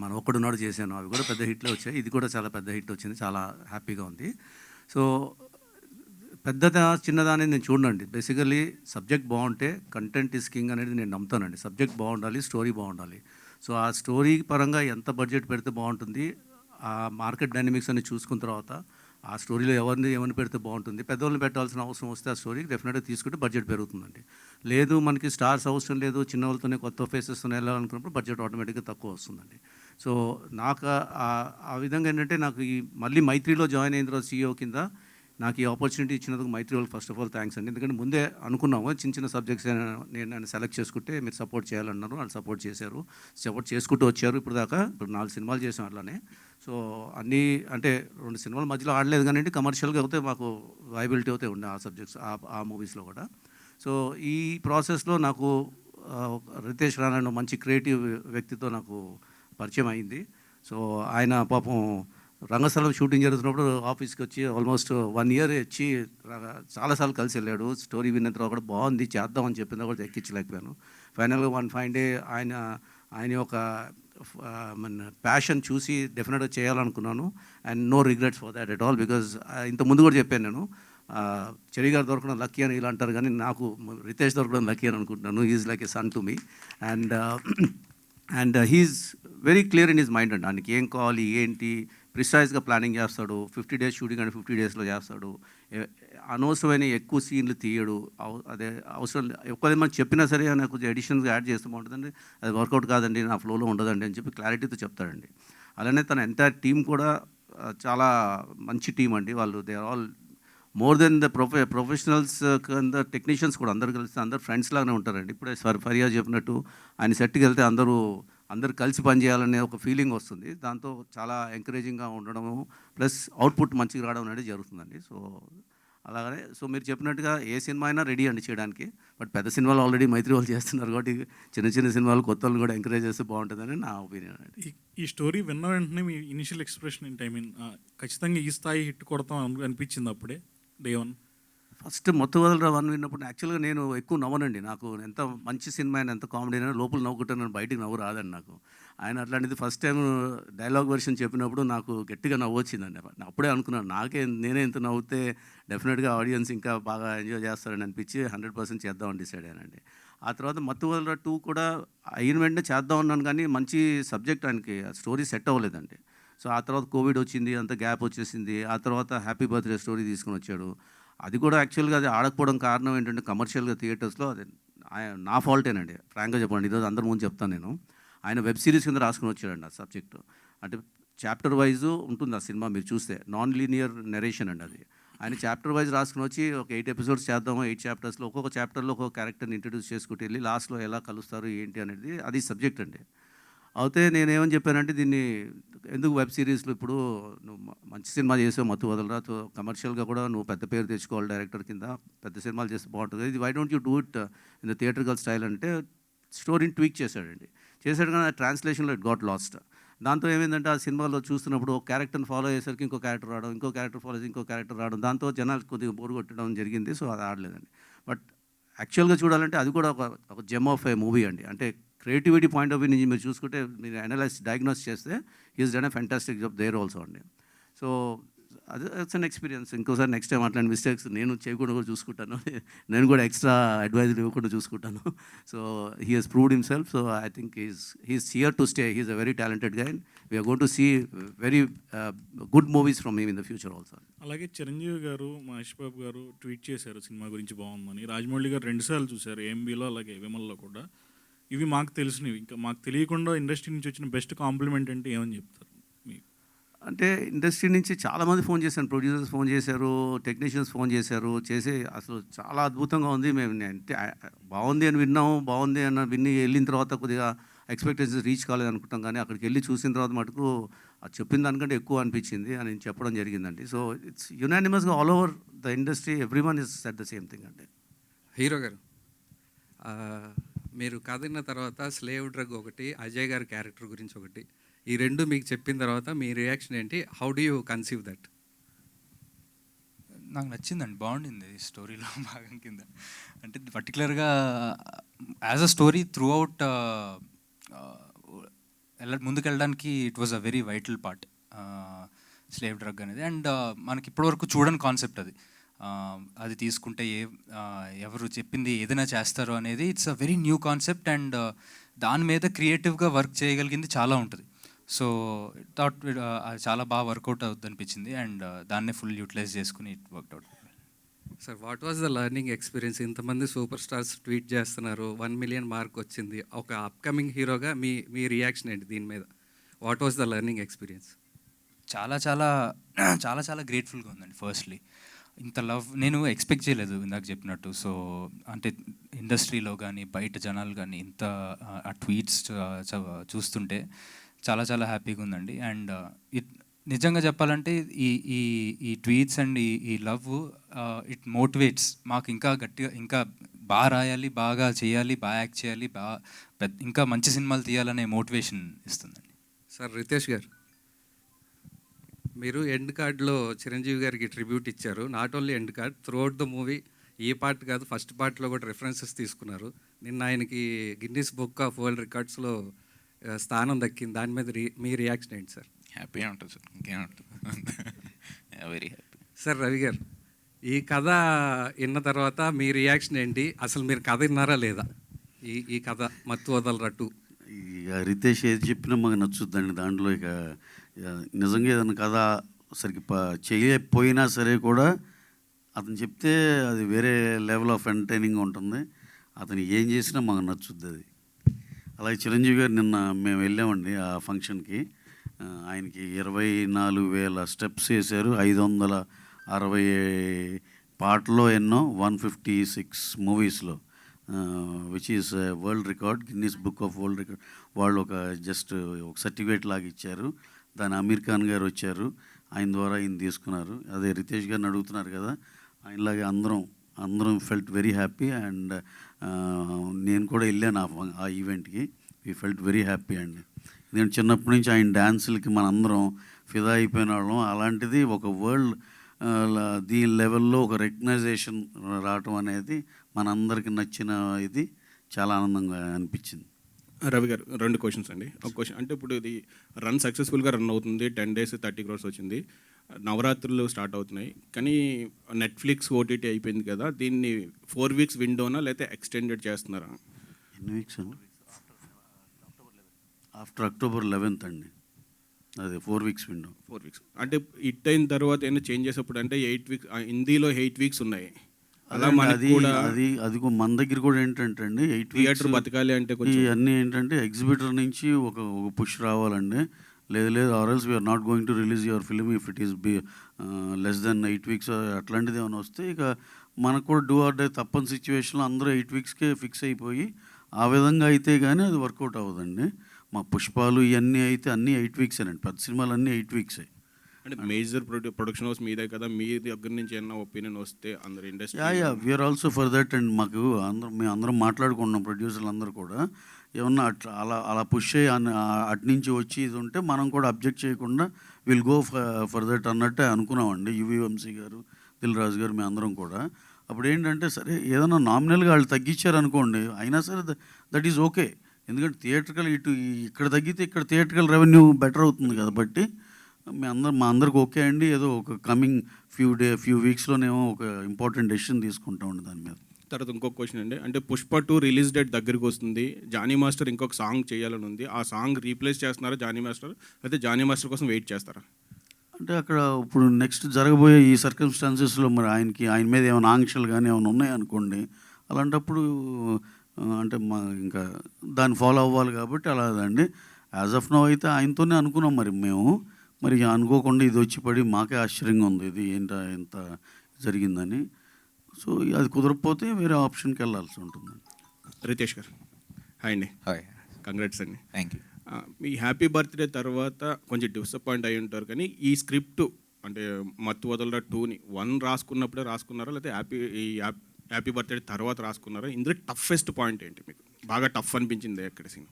మన ఒక్కడున్నాడు చేశాను. అవి కూడా పెద్ద హిట్లో వచ్చాయి. ఇది కూడా చాలా పెద్ద హిట్ వచ్చింది, చాలా హ్యాపీగా ఉంది. సో పెద్దదా చిన్నదా అనేది నేను చూడండి. బేసికలీ సబ్జెక్ట్ బాగుంటే కంటెంట్ ఈస్ కింగ్ అనేది నేను నమ్ముతానండి. సబ్జెక్ట్ బాగుండాలి, స్టోరీ బాగుండాలి. సో ఆ స్టోరీ పరంగా ఎంత బడ్జెట్ పెడితే బాగుంటుంది, ఆ మార్కెట్ డైనమిక్స్ అన్ని చూసుకున్న తర్వాత ఆ స్టోరీలో ఏమని పెడితే బాగుంటుంది, పెద్దవాళ్ళని పెట్టాల్సిన అవసరం వస్తే ఆ స్టోరీకి డెఫినెట్గా తీసుకుంటే బడ్జెట్ పెరుగుతుందండి. లేదు మనకి స్టార్స్ అవసరం లేదు, చిన్న వాళ్ళతోనే కొత్త ఫేసెస్తోనే వెళ్ళాలనుకున్నప్పుడు బడ్జెట్ ఆటోమేటిక్గా తక్కువ వస్తుందండి. సో నాకు ఆ విధంగా ఏంటంటే నాకు ఈ మళ్ళీ మైత్రిలో జాయిన్ అయిన తర్వాత CEO కింద నాకు ఈ ఆపర్చునిటీ ఇచ్చినందుకు మైత్రి వాళ్ళకి ఫస్ట్ ఆఫ్ ఆల్ థ్యాంక్స్ అండి. ఎందుకంటే ముందే అనుకున్నాము చిన్న సబ్జెక్ట్స్ నేను సెలెక్ట్ చేసుకుంటే మీరు సపోర్ట్ చేయాలన్నారు, వాళ్ళు సపోర్ట్ చేశారు, సపోర్ట్ చేసుకుంటూ వచ్చారు. ఇప్పుడు 4 సినిమాలు చేసాం అట్లానే. సో అన్నీ అంటే 2 సినిమాల మధ్యలో ఆడలేదు కానీ కమర్షియల్గా అయితే మాకు వైబిలిటీ అయితే ఉండే ఆ సబ్జెక్ట్స్ ఆ మూవీస్లో కూడా. సో ఈ ప్రాసెస్లో నాకు రితేష్ రాణా మంచి క్రియేటివ్ వ్యక్తితో నాకు పరిచయం అయింది. సో ఆయన పాపం రంగస్థలం షూటింగ్ జరుగుతున్నప్పుడు ఆఫీస్కి వచ్చి ఆల్మోస్ట్ 1 year వచ్చి చాలాసార్లు కలిసి వెళ్ళాడు. స్టోరీ విన్న తర్వాత కూడా బాగుంది చేద్దామని చెప్పిన కూడా ఎక్కించలేకపోయాను. ఫైనల్గా వన్ ఫైన్ డే ఆయన ఒక మన ప్యాషన్ చూసి డెఫినెట్గా చేయాలనుకున్నాను. And no regrets for that at all. Because ఇంత ముందు కూడా చెప్పాను నేను, చెరి గారు దొరకడం లక్కీ అని ఇలా అంటారు కానీ నాకు రితేష్ దొరకడం లక్కీ అని అనుకుంటున్నాను. Is like a son to me. And he's very clear in his mind అండి. ఆయనకి ఏం కావాలి ఏంటి ప్రిసైజ్గా ప్లానింగ్ చేస్తాడు. 50 days షూటింగ్ అంటే 50 daysలో చేస్తాడు. అనవసరమైన ఎక్కువ సీన్లు తీయడు. అదే అవసరం ఎక్కువ మనం చెప్పినా సరే నాకు కొంచెం ఎడిషన్స్గా యాడ్ చేస్తూ బాగుంటుందండి. అది వర్కౌట్ కాదండి, నా ఫ్లోలో ఉండదండి అని చెప్పి క్లారిటీతో చెప్తాడండి. అలానే తన ఎంటైర్ టీం కూడా చాలా మంచి టీం అండి. వాళ్ళు they are all more than the professionals కింద టెక్నీషియన్స్ కూడా అందరు కలిసి అందరు ఫ్రెండ్స్ లాగానే ఉంటారండి. ఇప్పుడే ఫరియా చెప్పినట్టు ఆయన సెట్కి వెళ్తే అందరూ కలిసి పనిచేయాలనే ఒక ఫీలింగ్ వస్తుంది. దాంతో చాలా ఎంకరేజింగ్గా ఉండడము ప్లస్ అవుట్పుట్ మంచిగా రావడం అనేది జరుగుతుందండి. సో అలాగనే సో మీరు చెప్పినట్టుగా ఏ సినిమా అయినా రెడీ అండి చేయడానికి. బట్ పెద్ద సినిమాలు ఆల్రెడీ మైత్రి వాళ్ళు చేస్తున్నారు కాబట్టి చిన్న సినిమాలు కొత్త వాళ్ళు కూడా ఎంకరేజ్ చేస్తే బాగుంటుందని నా ఒపీనియన్ అండి. ఈ స్టోరీ విన్న వెంటనే మీ ఇనిషియల్ ఎక్స్ప్రెషన్ ఏంటి? ఐ మీన్ ఖచ్చితంగా ఈ స్థాయి హిట్ కొడతాం అనిపించింది అప్పుడే డే 1? ఫస్ట్ మొత్తం వదలరా 1 విన్నప్పుడు యాక్చువల్గా నేను ఎక్కువ నవ్వనండి. నాకు ఎంత మంచి సినిమా అయినా ఎంత కామెడీ అయినా లోపల నవ్వుకుంటాను, బయటికి నవ్వు రాదండి నాకు. ఆయన అట్లాంటిది ఫస్ట్ టైం డైలాగ్ వెర్షన్ చెప్పినప్పుడు నాకు గట్టిగా నవ్వు వచ్చిందండి. అప్పుడే అనుకున్నాను నేనే ఇంత నవ్వుతే డెఫినెట్గా ఆడియన్స్ ఇంకా బాగా ఎంజాయ్ చేస్తారని అనిపించి 100% చేద్దామని డిసైడ్ అయ్యానండి. ఆ తర్వాత మత్తు వదలరా 2 కూడా అయిన వెంటనే చేద్దాం అన్నాను కానీ మంచి సబ్జెక్ట్ ఆయనకి స్టోరీ సెట్ అవ్వలేదండి. సో ఆ తర్వాత కోవిడ్ వచ్చింది, అంత గ్యాప్ వచ్చేసింది. ఆ తర్వాత హ్యాపీ బర్త్డే స్టోరీ తీసుకుని వచ్చాడు. అది కూడా యాక్చువల్గా అది ఆడకపోవడం కారణం ఏంటంటే కమర్షియల్గా థియేటర్స్లో అది నా ఫాల్టేనండి, ఫ్రాంక్గా చెప్పండి, ఈరోజు అందరి ముందు చెప్తాను నేను. ఆయన వెబ్ సిరీస్ కింద రాసుకుని వచ్చాడండి ఆ సబ్జెక్టు. అంటే చాప్టర్ వైజ్ ఉంటుంది ఆ సినిమా, మీరు చూస్తే నాన్ లీనియర్ నెరేషన్ అండి అది. ఆయన చాప్టర్ వైజ్ రాసుకుని వచ్చి ఒక 8 ఎపిసోడ్స్ చేద్దాము, 8 చాప్టర్స్లో ఒక్కొక్క చాప్టర్లో ఒక్కొక్క క్యారెక్టర్ని ఇంట్రడ్యూస్ చేసుకుంటూ వెళ్ళి లాస్ట్లో ఎలా కలుస్తారు ఏంటి అనేది అది సబ్జెక్ట్ అండి. అయితే నేనేమని చెప్పానంటే దీన్ని ఎందుకు వెబ్ సిరీస్లో, ఇప్పుడు నువ్వు మంచి సినిమా చేసావు మత్తు వదలరా, కమర్షియల్గా కూడా నువ్వు పెద్ద పేరు తెచ్చుకోవాలి డైరెక్టర్ కింద, పెద్ద సినిమాలు చేస్తే బాగుంటుంది, ఇది why don't you do it in the theatrical style అంటే స్టోరీని ట్వీక్ చేశాడు కానీ ట్రాన్స్లేషన్లో ఇట్ గాట్ లాస్ట్. దాంతో ఏమైందంటే ఆ సినిమాలో చూస్తున్నప్పుడు ఒక క్యారెక్టర్ని ఫాలో అయ్యేసరికి ఇంకో క్యారెక్టర్ రావడం, ఇంకో క్యారెక్టర్ ఫాలో చేసి ఇంకో క్యారెక్టర్ రావడం, దాంతో జనాలు కొద్దిగా బోరు కొట్టడం జరిగింది. సో అది ఆడలేదండి. బట్ యాక్చువల్గా చూడాలంటే అది కూడా ఒక జెమ్ ఆఫ్ ఏ మూవీ అండి. అంటే క్రియేటివిటీ పాయింట్ ఆఫ్ వ్యూ నుంచి మీరు చూసుకుంటే, మీరు డయాగ్నోస్ చేస్తే is done a fantastic job there also అండి. సో అది ఇట్స్ అన్ ఎక్స్పీరియన్స్. ఇంకోసారి నెక్స్ట్ టైం అట్లాంటి మిస్టేక్స్ నేను చేయకుండా కూడా చూసుకుంటాను, నేను కూడా ఎక్స్ట్రా అడ్వైజులు ఇవ్వకుండా చూసుకుంటాను. So he he's proved himself. So I think he's here to stay. He's a very talented guy and we are going to see very good movies from him in the future also. అలాగే చిరంజీవి గారు, మహేష్ బాబు గారు tweet చేశారు cinema గురించి బాగుందని. రాజమౌళి గారు 2 సార్లు చూశారు, ఏఎంబీలో అలాగే విమల్లో కూడా. ఇవి మాకు తెలిసినవి, ఇంకా మాకు తెలియకుండా ఇండస్ట్రీ నుంచి వచ్చిన బెస్ట్ కాంప్లిమెంట్ అంటే ఏమని చెప్తారు? అంటే ఇండస్ట్రీ నుంచి చాలామంది ఫోన్ చేశారు, ప్రొడ్యూసర్స్ ఫోన్ చేశారు, టెక్నీషియన్స్ ఫోన్ చేశారు, అసలు చాలా అద్భుతంగా ఉంది, మేము అంటే బాగుంది అని విన్నాము, బాగుంది అని వెళ్ళిన తర్వాత కొద్దిగా ఎక్స్పెక్టేషన్స్ రీచ్ కాలేదు అనుకుంటాం, కానీ అక్కడికి వెళ్ళి చూసిన తర్వాత మటుకు అది చెప్పిన దానికంటే ఎక్కువ అనిపించింది అని చెప్పడం జరిగిందండి. సో ఇట్స్ యునానిమస్గా all over the industry every one is said the same thing అండి. హీరో గారు, మీరు కథ విన్న తర్వాత స్లేవ్ డ్రగ్ ఒకటి, అజయ్ గారి క్యారెక్టర్ గురించి ఒకటి, ఈ 2 మీకు చెప్పిన తర్వాత మీ రియాక్షన్ ఏంటి? How do you conceive that? నాకు నచ్చిందండి, బాగుండింది స్టోరీలో భాగం కింద. అంటే పర్టికులర్గా as a story throughout ముందుకెళ్ళడానికి it was a very vital part slave drug అనేది. అండ్ మనకి ఇప్పటివరకు చూడని కాన్సెప్ట్ అది. అది తీసుకుంటే ఎవరు చెప్పింది ఏదైనా చేస్తారు అనేది it's a very new concept. And దాని మీద క్రియేటివ్గా వర్క్ చేయగలిగింది చాలా ఉంటుంది. సో థాట్ అది చాలా బాగా వర్కౌట్ అవుతుంది అనిపించింది. అండ్ దాన్నే ఫుల్ యూటిలైజ్ చేసుకుని it work out. Sir, what was the learning experience? ఇంతమంది సూపర్ స్టార్స్ ట్వీట్ చేస్తున్నారు, 1 మిలియన్ మార్క్ వచ్చింది, ఒక అప్కమింగ్ హీరోగా మీ రియాక్షన్ ఏంటి దీని మీద? What was the learning experience? చాలా చాలా చాలా చాలా గ్రేట్ఫుల్గా ఉందండి. ఫస్ట్లీ ఇంత లవ్ నేను ఎక్స్పెక్ట్ చేయలేదు ఇందాక చెప్పినట్టు. సో అంటే ఇండస్ట్రీలో కానీ బయట జనాలు కానీ ఇంత ఆ ట్వీట్స్ చూస్తుంటే చాలా చాలా హ్యాపీగా ఉందండి. అండ్ నిజంగా చెప్పాలంటే ఈ ట్వీట్స్ అండ్ ఈ లవ్ ఇట్ మోటివేట్స్ మాకు ఇంకా గట్టిగా, ఇంకా బాగా రాయాలి, బాగా చేయాలి, బాగా యాక్ట్ చేయాలి, ఇంకా మంచి సినిమాలు తీయాలనే మోటివేషన్ ఇస్తుందండి. సార్ రితేష్ గారు, మీరు ఎండ్ కార్డ్లో చిరంజీవి గారికి ట్రిబ్యూట్ ఇచ్చారు. Not only end card, throughout the movie ఈ పార్ట్ కాదు ఫస్ట్ పార్ట్లో కూడా రెఫరెన్సెస్ తీసుకున్నారు. నిన్న ఆయనకి గిన్నిస్ బుక్ ఆఫ్ వరల్డ్ రికార్డ్స్లో స్థానం దక్కింది. దాని మీద మీ రియాక్షన్ ఏంటి సార్? హ్యాపీ ఉంటుంది సార్, ఇంకేముంటుంది, వెరీ హ్యాపీ. సార్ రవి గారు, ఈ కథ విన్న తర్వాత మీ రియాక్షన్ ఏంటి? అసలు మీరు కథ విన్నారా లేదా? ఈ కథ మత్తు వదలరా 2. ఇక రితేష్ ఏది చెప్పినా మాకు నచ్చుద్దండి. దాంట్లో ఇక నిజంగా ఏదైనా కథ సరిగ్గా చేయకపోయినా సరే కూడా అతను చెప్తే అది వేరే లెవెల్ ఆఫ్ ఎంటర్టైనింగ్ ఉంటుంది. అతను ఏం చేసినా మాకు నచ్చుద్ది అది. అలాగే చిరంజీవి గారు నిన్న మేము వెళ్ళామండి ఆ ఫంక్షన్కి. ఆయనకి 24,000 స్టెప్స్ వేశారు, 560 పాటలో ఎన్నో, 156 మూవీస్లో, which is world record, Guinness book of world record. వాళ్ళు ఒక సర్టిఫికేట్ లాగా ఇచ్చారు. దాని అమీర్ ఖాన్ గారు వచ్చారు, ఆయన ద్వారా ఆయన తీసుకున్నారు. అదే రితేష్ గారిని అడుగుతున్నారు కదా, ఆయనలాగే అందరం ఫెల్ట్ వెరీ హ్యాపీ. అండ్ నేను కూడా వెళ్ళాను ఆ ఈవెంట్కి. వీ ఫెల్ట్ వెరీ హ్యాపీ అండి. ఎందుకంటే చిన్నప్పటి నుంచి ఆయన డ్యాన్సులకి మనందరం ఫిదా అయిపోయిన వాళ్ళం. అలాంటిది ఒక వరల్డ్ దీని లెవెల్లో ఒక రికగ్నైజేషన్ రావటం అనేది మనందరికి నచ్చిన ఇది, చాలా ఆనందంగా అనిపించింది. రవి గారు, 2 క్వశ్చన్స్ అండి. ఒక క్వశ్చన్ అంటే, ఇప్పుడు ఇది సక్సెస్ఫుల్గా రన్ అవుతుంది, 10 days 30 crores వచ్చింది, నవరాత్రులు స్టార్ట్ అవుతున్నాయి, కానీ నెట్ఫ్లిక్స్ ఓటీటీ అయిపోయింది కదా, దీన్ని 4 weeks విండోనా లేకపోతే ఎక్స్టెండెడ్ చేస్తున్నారా? ఎన్ని వీక్స్ అండి? ఆఫ్టర్ October 11th అండి. అదే 4 వీక్స్ విండో. 4 వీక్స్ అంటే హిట్ అయిన తర్వాత ఏమైనా చేంజ్ చేసేప్పుడు అంటే 8 వీక్స్, హిందీలో 8 వీక్స్ ఉన్నాయి. అలా అదే మనకి అది కూడా అది అది మన దగ్గర కూడా ఏంటంటే అండి 8 థియేటర్ వీక్స్ బతకాలి అంటే కొంచెం ఇవన్నీ ఏంటంటే ఎగ్జిబిటర్ నుంచి ఒక పుష్ రావాలండి. లేదు ఆర్ఎల్స్ we're not going to release your film if it is less than 8 weeks అట్లాంటిది ఏమైనా వస్తే ఇక మనకు కూడా డూ ఆర్ డే తప్పని సిచ్యువేషన్లో అందరూ 8 వీక్స్కే ఫిక్స్ అయిపోయి ఆ విధంగా అయితే కానీ అది వర్కౌట్ అవ్వదండి. మా పుష్పాలు ఇవన్నీ అయితే అన్నీ 8 వీక్సేనండి, పెద్ద సినిమాలు అన్నీ 8 వీక్సే. అంటే మేజర్ ప్రొడక్షన్ హౌస్ మీదే కదా, మీ దగ్గర నుంచి ఏమన్నా ఒపీనియన్ వస్తే అందరు industry we are also for that. And మాకు మేము అందరం మాట్లాడుకుంటున్నాం ప్రొడ్యూసర్లు అందరూ కూడా, ఏమన్నా అట్లా అలా పుష్ అయ్యి అటు నుంచి వచ్చి ఇది ఉంటే మనం కూడా అబ్జెక్ట్ చేయకుండా విల్ గో ఫర్ దట్ అన్నట్టే అనుకున్నామండి. యువీవంశీ గారు, దిల్ రాజు గారు, మేము అందరం కూడా. అప్పుడు ఏంటంటే సరే ఏదైనా నామినల్గా వాళ్ళు తగ్గించారనుకోండి అయినా సరే దట్ ఈజ్ ఓకే. ఎందుకంటే థియేటర్కల్ ఇక్కడ తగ్గితే ఇక్కడ థియేటర్కల్ రెవెన్యూ బెటర్ అవుతుంది కాబట్టి మా అందరికి ఓకే అండి. ఏదో ఒక కమింగ్ ఫ్యూ వీక్స్లోనేమో ఒక ఇంపార్టెంట్ డెసిషన్ తీసుకుంటామండి దాని మీద. తర్వాత ఇంకొక క్వశ్చన్ అండి, అంటే పుష్ప 2 రిలీజ్ డేట్ దగ్గరికి వస్తుంది, జానీ మాస్టర్ ఇంకొక సాంగ్ చేయాలని ఉంది. ఆ సాంగ్ రీప్లేస్ చేస్తున్నారా జానీ మాస్టర్, అయితే జానీ మాస్టర్ కోసం వెయిట్ చేస్తారా? అంటే అక్కడ ఇప్పుడు నెక్స్ట్ జరగబోయే ఈ సర్కమ్స్టాన్సెస్లో మరి ఆయన మీద ఏమైనా ఆంక్షలు కానీ ఏమైనా ఉన్నాయనుకోండి, అలాంటప్పుడు అంటే ఇంకా దాన్ని ఫాలో అవ్వాలి కాబట్టి అలాదండి. యాజ్ ఆఫ్ నో అయితే ఆయనతోనే అనుకున్నాం మరి అనుకోకుండా ఇది వచ్చి పడి మాకే ఆశ్చర్యంగా ఉంది ఇది ఎంత జరిగిందని. సో అది కుదరకపోతే వేరే ఆప్షన్కి వెళ్ళాల్సి ఉంటుంది. రితేష్ గారు హాయ్ అండి. హాయ్, కంగ్రాట్స్ అండి. Thank you. Me happy birthday తర్వాత కొంచెం డిసప్పాయింట్ అయి ఉంటారు, కానీ ఈ స్క్రిప్ట్ అంటే మత్తు వదలరా 2ని 1 రాసుకున్నప్పుడే రాసుకున్నారా, లేకపోతే హ్యాపీ బర్త్డే తర్వాత రాసుకున్నారా? ఇందులో టఫెస్ట్ పాయింట్ ఏంటి, మీకు బాగా టఫ్ అనిపించింది ఎక్కడ సీన్?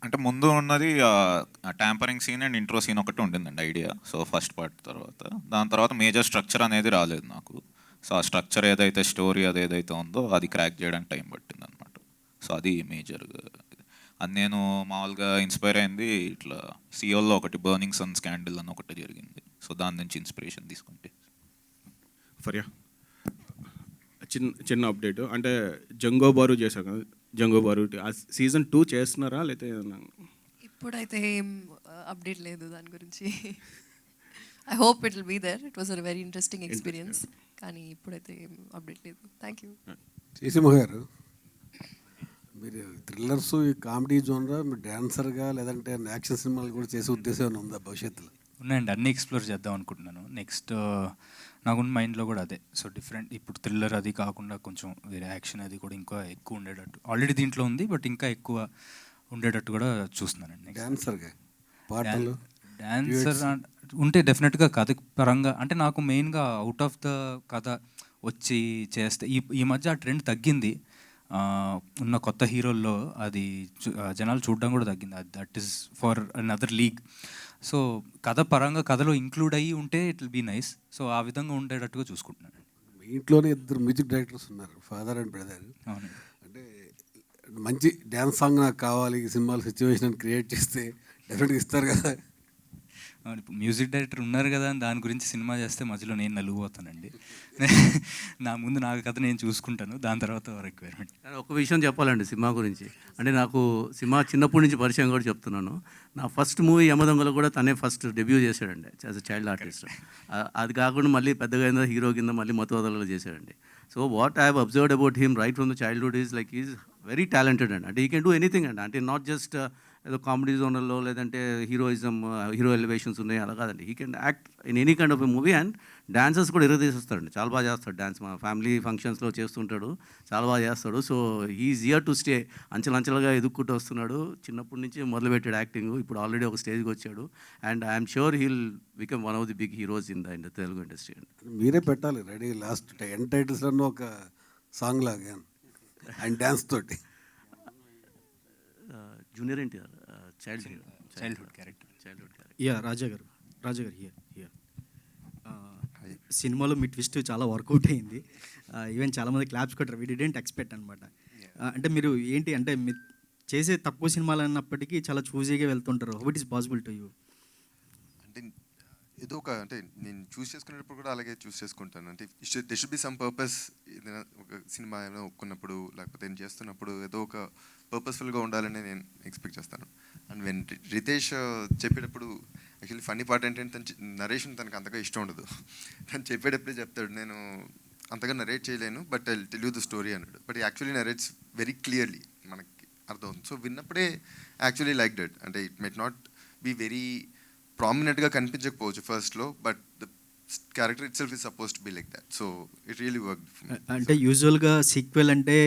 అంటే ముందు ఉన్నది tampering scene and intro scene ఒకటి ఉండిందండి ఐడియా. సో ఫస్ట్ పార్ట్ తర్వాత దాని తర్వాత మేజర్ స్ట్రక్చర్ అనేది రాలేదు నాకు. సో ఆ స్ట్రక్చర్ ఏదైతే స్టోరీ అదేదైతే ఉందో అది క్రాక్ చేయడానికి టైం పట్టింది అనమాట. సో అది మేజర్. అది నేను మామూలుగా ఇన్స్పైర్ అయింది ఇట్లా సియోల్లో ఒకటి బర్నింగ్ సన్ స్కాండిల్ అని ఒకటి జరిగింది. సో దాని నుంచి ఇన్స్పిరేషన్ తీసుకుంటే. ఫర్యా చిన్న అప్డేట్, అంటే జంగో బారు చేశారు కదా, జంగో బారు సీజన్ 2 చేస్తున్నారా లేకపోతే? ఇప్పుడైతే ఏం అప్డేట్ లేదు దాని గురించి. I hope it will be there. It was a very interesting experience. కానీ ఇప్పుడైతే ఏం అప్డేట్ లేదు. Thank you. శ్రీసింహ గారు, మీరు థ్రిల్లర్స్ ఈ కామెడీ జోనరా మీరు డాన్సర్గా లేదంటే యాక్షన్ సినిమాలు కూడా చేసే ఉద్దేశం ఏమైనా ఉందా భవిష్యత్తులో? ఉన్నాయండి, అన్నీ ఎక్స్ప్లోర్ చేద్దాం అనుకుంటున్నాను. నెక్స్ట్ నాకున్న మైండ్లో కూడా అదే. సో డిఫరెంట్ ఇప్పుడు థ్రిల్లర్ అది కాకుండా కొంచెం వేరే యాక్షన్ అది కూడా ఇంకా ఎక్కువ ఉండేటట్టు, ఆల్రెడీ దీంట్లో ఉంది బట్ ఇంకా ఎక్కువ ఉండేటట్టు కూడా చూస్తున్నానండి. డాన్సర్గా పాటలు డాన్సర్ ఉంటే డెఫినెట్గా కథ పరంగా అంటే నాకు మెయిన్గా అవుట్ ఆఫ్ ద కథ వచ్చి చేస్తే ఈ మధ్య ఆ ట్రెండ్ తగ్గింది. ఉన్న కొత్త హీరోల్లో అది జనాలు చూడడం కూడా తగ్గింది. That is for another league. So కథ పరంగా కథలో ఇంక్లూడ్ అయ్యి ఉంటే it will be nice. So ఆ విధంగా ఉండేటట్టుగా చూసుకుంటున్నాను. మీ ఇంట్లోనే 2 మ్యూజిక్ డైరెక్టర్స్ ఉన్నారు, ఫాదర్ అండ్ బ్రదర్. అవునండి. అంటే మంచి డ్యాన్స్ సాంగ్ నాకు కావాలి ఈ సినిమాలో సిచ్యువేషన్ క్రియేట్ చేస్తే డెఫినెట్గా ఇస్తారు కదా. ఇప్పుడు మ్యూజిక్ డైరెక్టర్ ఉన్నారు కదా అని దాని గురించి సినిమా చేస్తే మధ్యలో నేను నలిగిపోతానండి. నా ముందు నా కథ నేను చూసుకుంటాను, దాని తర్వాత రిక్వైర్మెంట్. ఒక విషయం చెప్పాలండి సినిమా గురించి. అంటే నాకు సినిమా చిన్నప్పటి నుంచి పరిచయం కూడా చెప్తున్నాను. నా ఫస్ట్ మూవీ యమదొంగలో కూడా తనే ఫస్ట్ డెబ్యూ చేశాడండి యాజ్ అ చైల్డ్ ఆర్టిస్ట్. అది కాకుండా మళ్ళీ పెద్దగా అయిన హీరో కింద మళ్ళీ మతువదలలో చేశాడండి. So what I have observed about him right from the childhood is like is very talented అండి. అంటే హీ కెన్ డూ ఎనీథింగ్ అండి. అంటే నాట్ జస్ట్ ఏదో కామెడీ జోనర్లో లేదంటే హీరో ఎలివేషన్స్ ఉన్నాయి అలా కాదండి. He can act in any kind of a movie. And dancers కూడా తీసేస్తాడండి, చాలా బాగా చేస్తాడు డాన్స్. మా ఫ్యామిలీ ఫంక్షన్స్లో చేస్తుంటాడు, చాలా బాగా చేస్తాడు. So he's here to stay. అంచెలంచెలుగా ఎదుక్కుంటూ వస్తున్నాడు. చిన్నప్పటి నుంచి మొదలుపెట్టాడు యాక్టింగ్, ఇప్పుడు ఆల్రెడీ ఒక స్టేజ్కి వచ్చాడు. And I'm sure he'll become one of the big heroes in the Telugu industry అండి. మీరే పెట్టాలి రెడీ లాస్ట్ ఎండ్ టైటిల్స్లో ఒక సాంగ్ లాగా అండ్ డ్యాన్స్ తోటి. Junior NTR childhood character. Yeah Raja గారు హియర్ సినిమాలో మీ ట్విస్ట్ చాలా వర్కౌట్ అయింది. ఈవెన్ చాలామంది క్లాప్స్ కొట్టారు. వీ డిడెంట్ ఎక్స్పెక్ట్ అనమాట. అంటే మీరు ఏంటి అంటే మీరు చేసే తక్కువ సినిమాలు అన్నప్పటికీ చాలా చూజీగా వెళ్తుంటారు. How it is possible to you? అంటే ఏదో ఒక అంటే నేను చూస్ చేసుకునేటప్పుడు కూడా అలాగే చూస్ చేసుకుంటాను. అంటే they should be some purpose. ఏదైనా ఒక సినిమా ఏమైనా ఒప్పుకున్నప్పుడు లేకపోతే నేను చేస్తున్నప్పుడు ఏదో ఒక పర్పస్ఫుల్గా ఉండాలని నేను ఎక్స్పెక్ట్ చేస్తాను. అండ్ వెన్ రితేష్ చెప్పేటప్పుడు యాక్చువల్లీ ఫన్నీ పార్ట్ ఏంటంటే నరేషన్ తనకు అంతగా ఇష్టం ఉండదు. తను చెప్పేటప్పుడే చెప్తాడు, నేను అంతగా నరేట్ చేయలేను, but I tell you the story అన్నాడు. But actually narrates very clearly, మనకి అర్థమవుతుంది. సో విన్నప్పుడే యాక్చువల్లీ లైక్ దట్. అంటే it might not be very ప్రామినెంట్గా కనిపించకపోవచ్చు ఫస్ట్లో, but the character itself is supposed to be like that. So it really work. అంటే యూజువల్గా సీక్వెల్ అంటే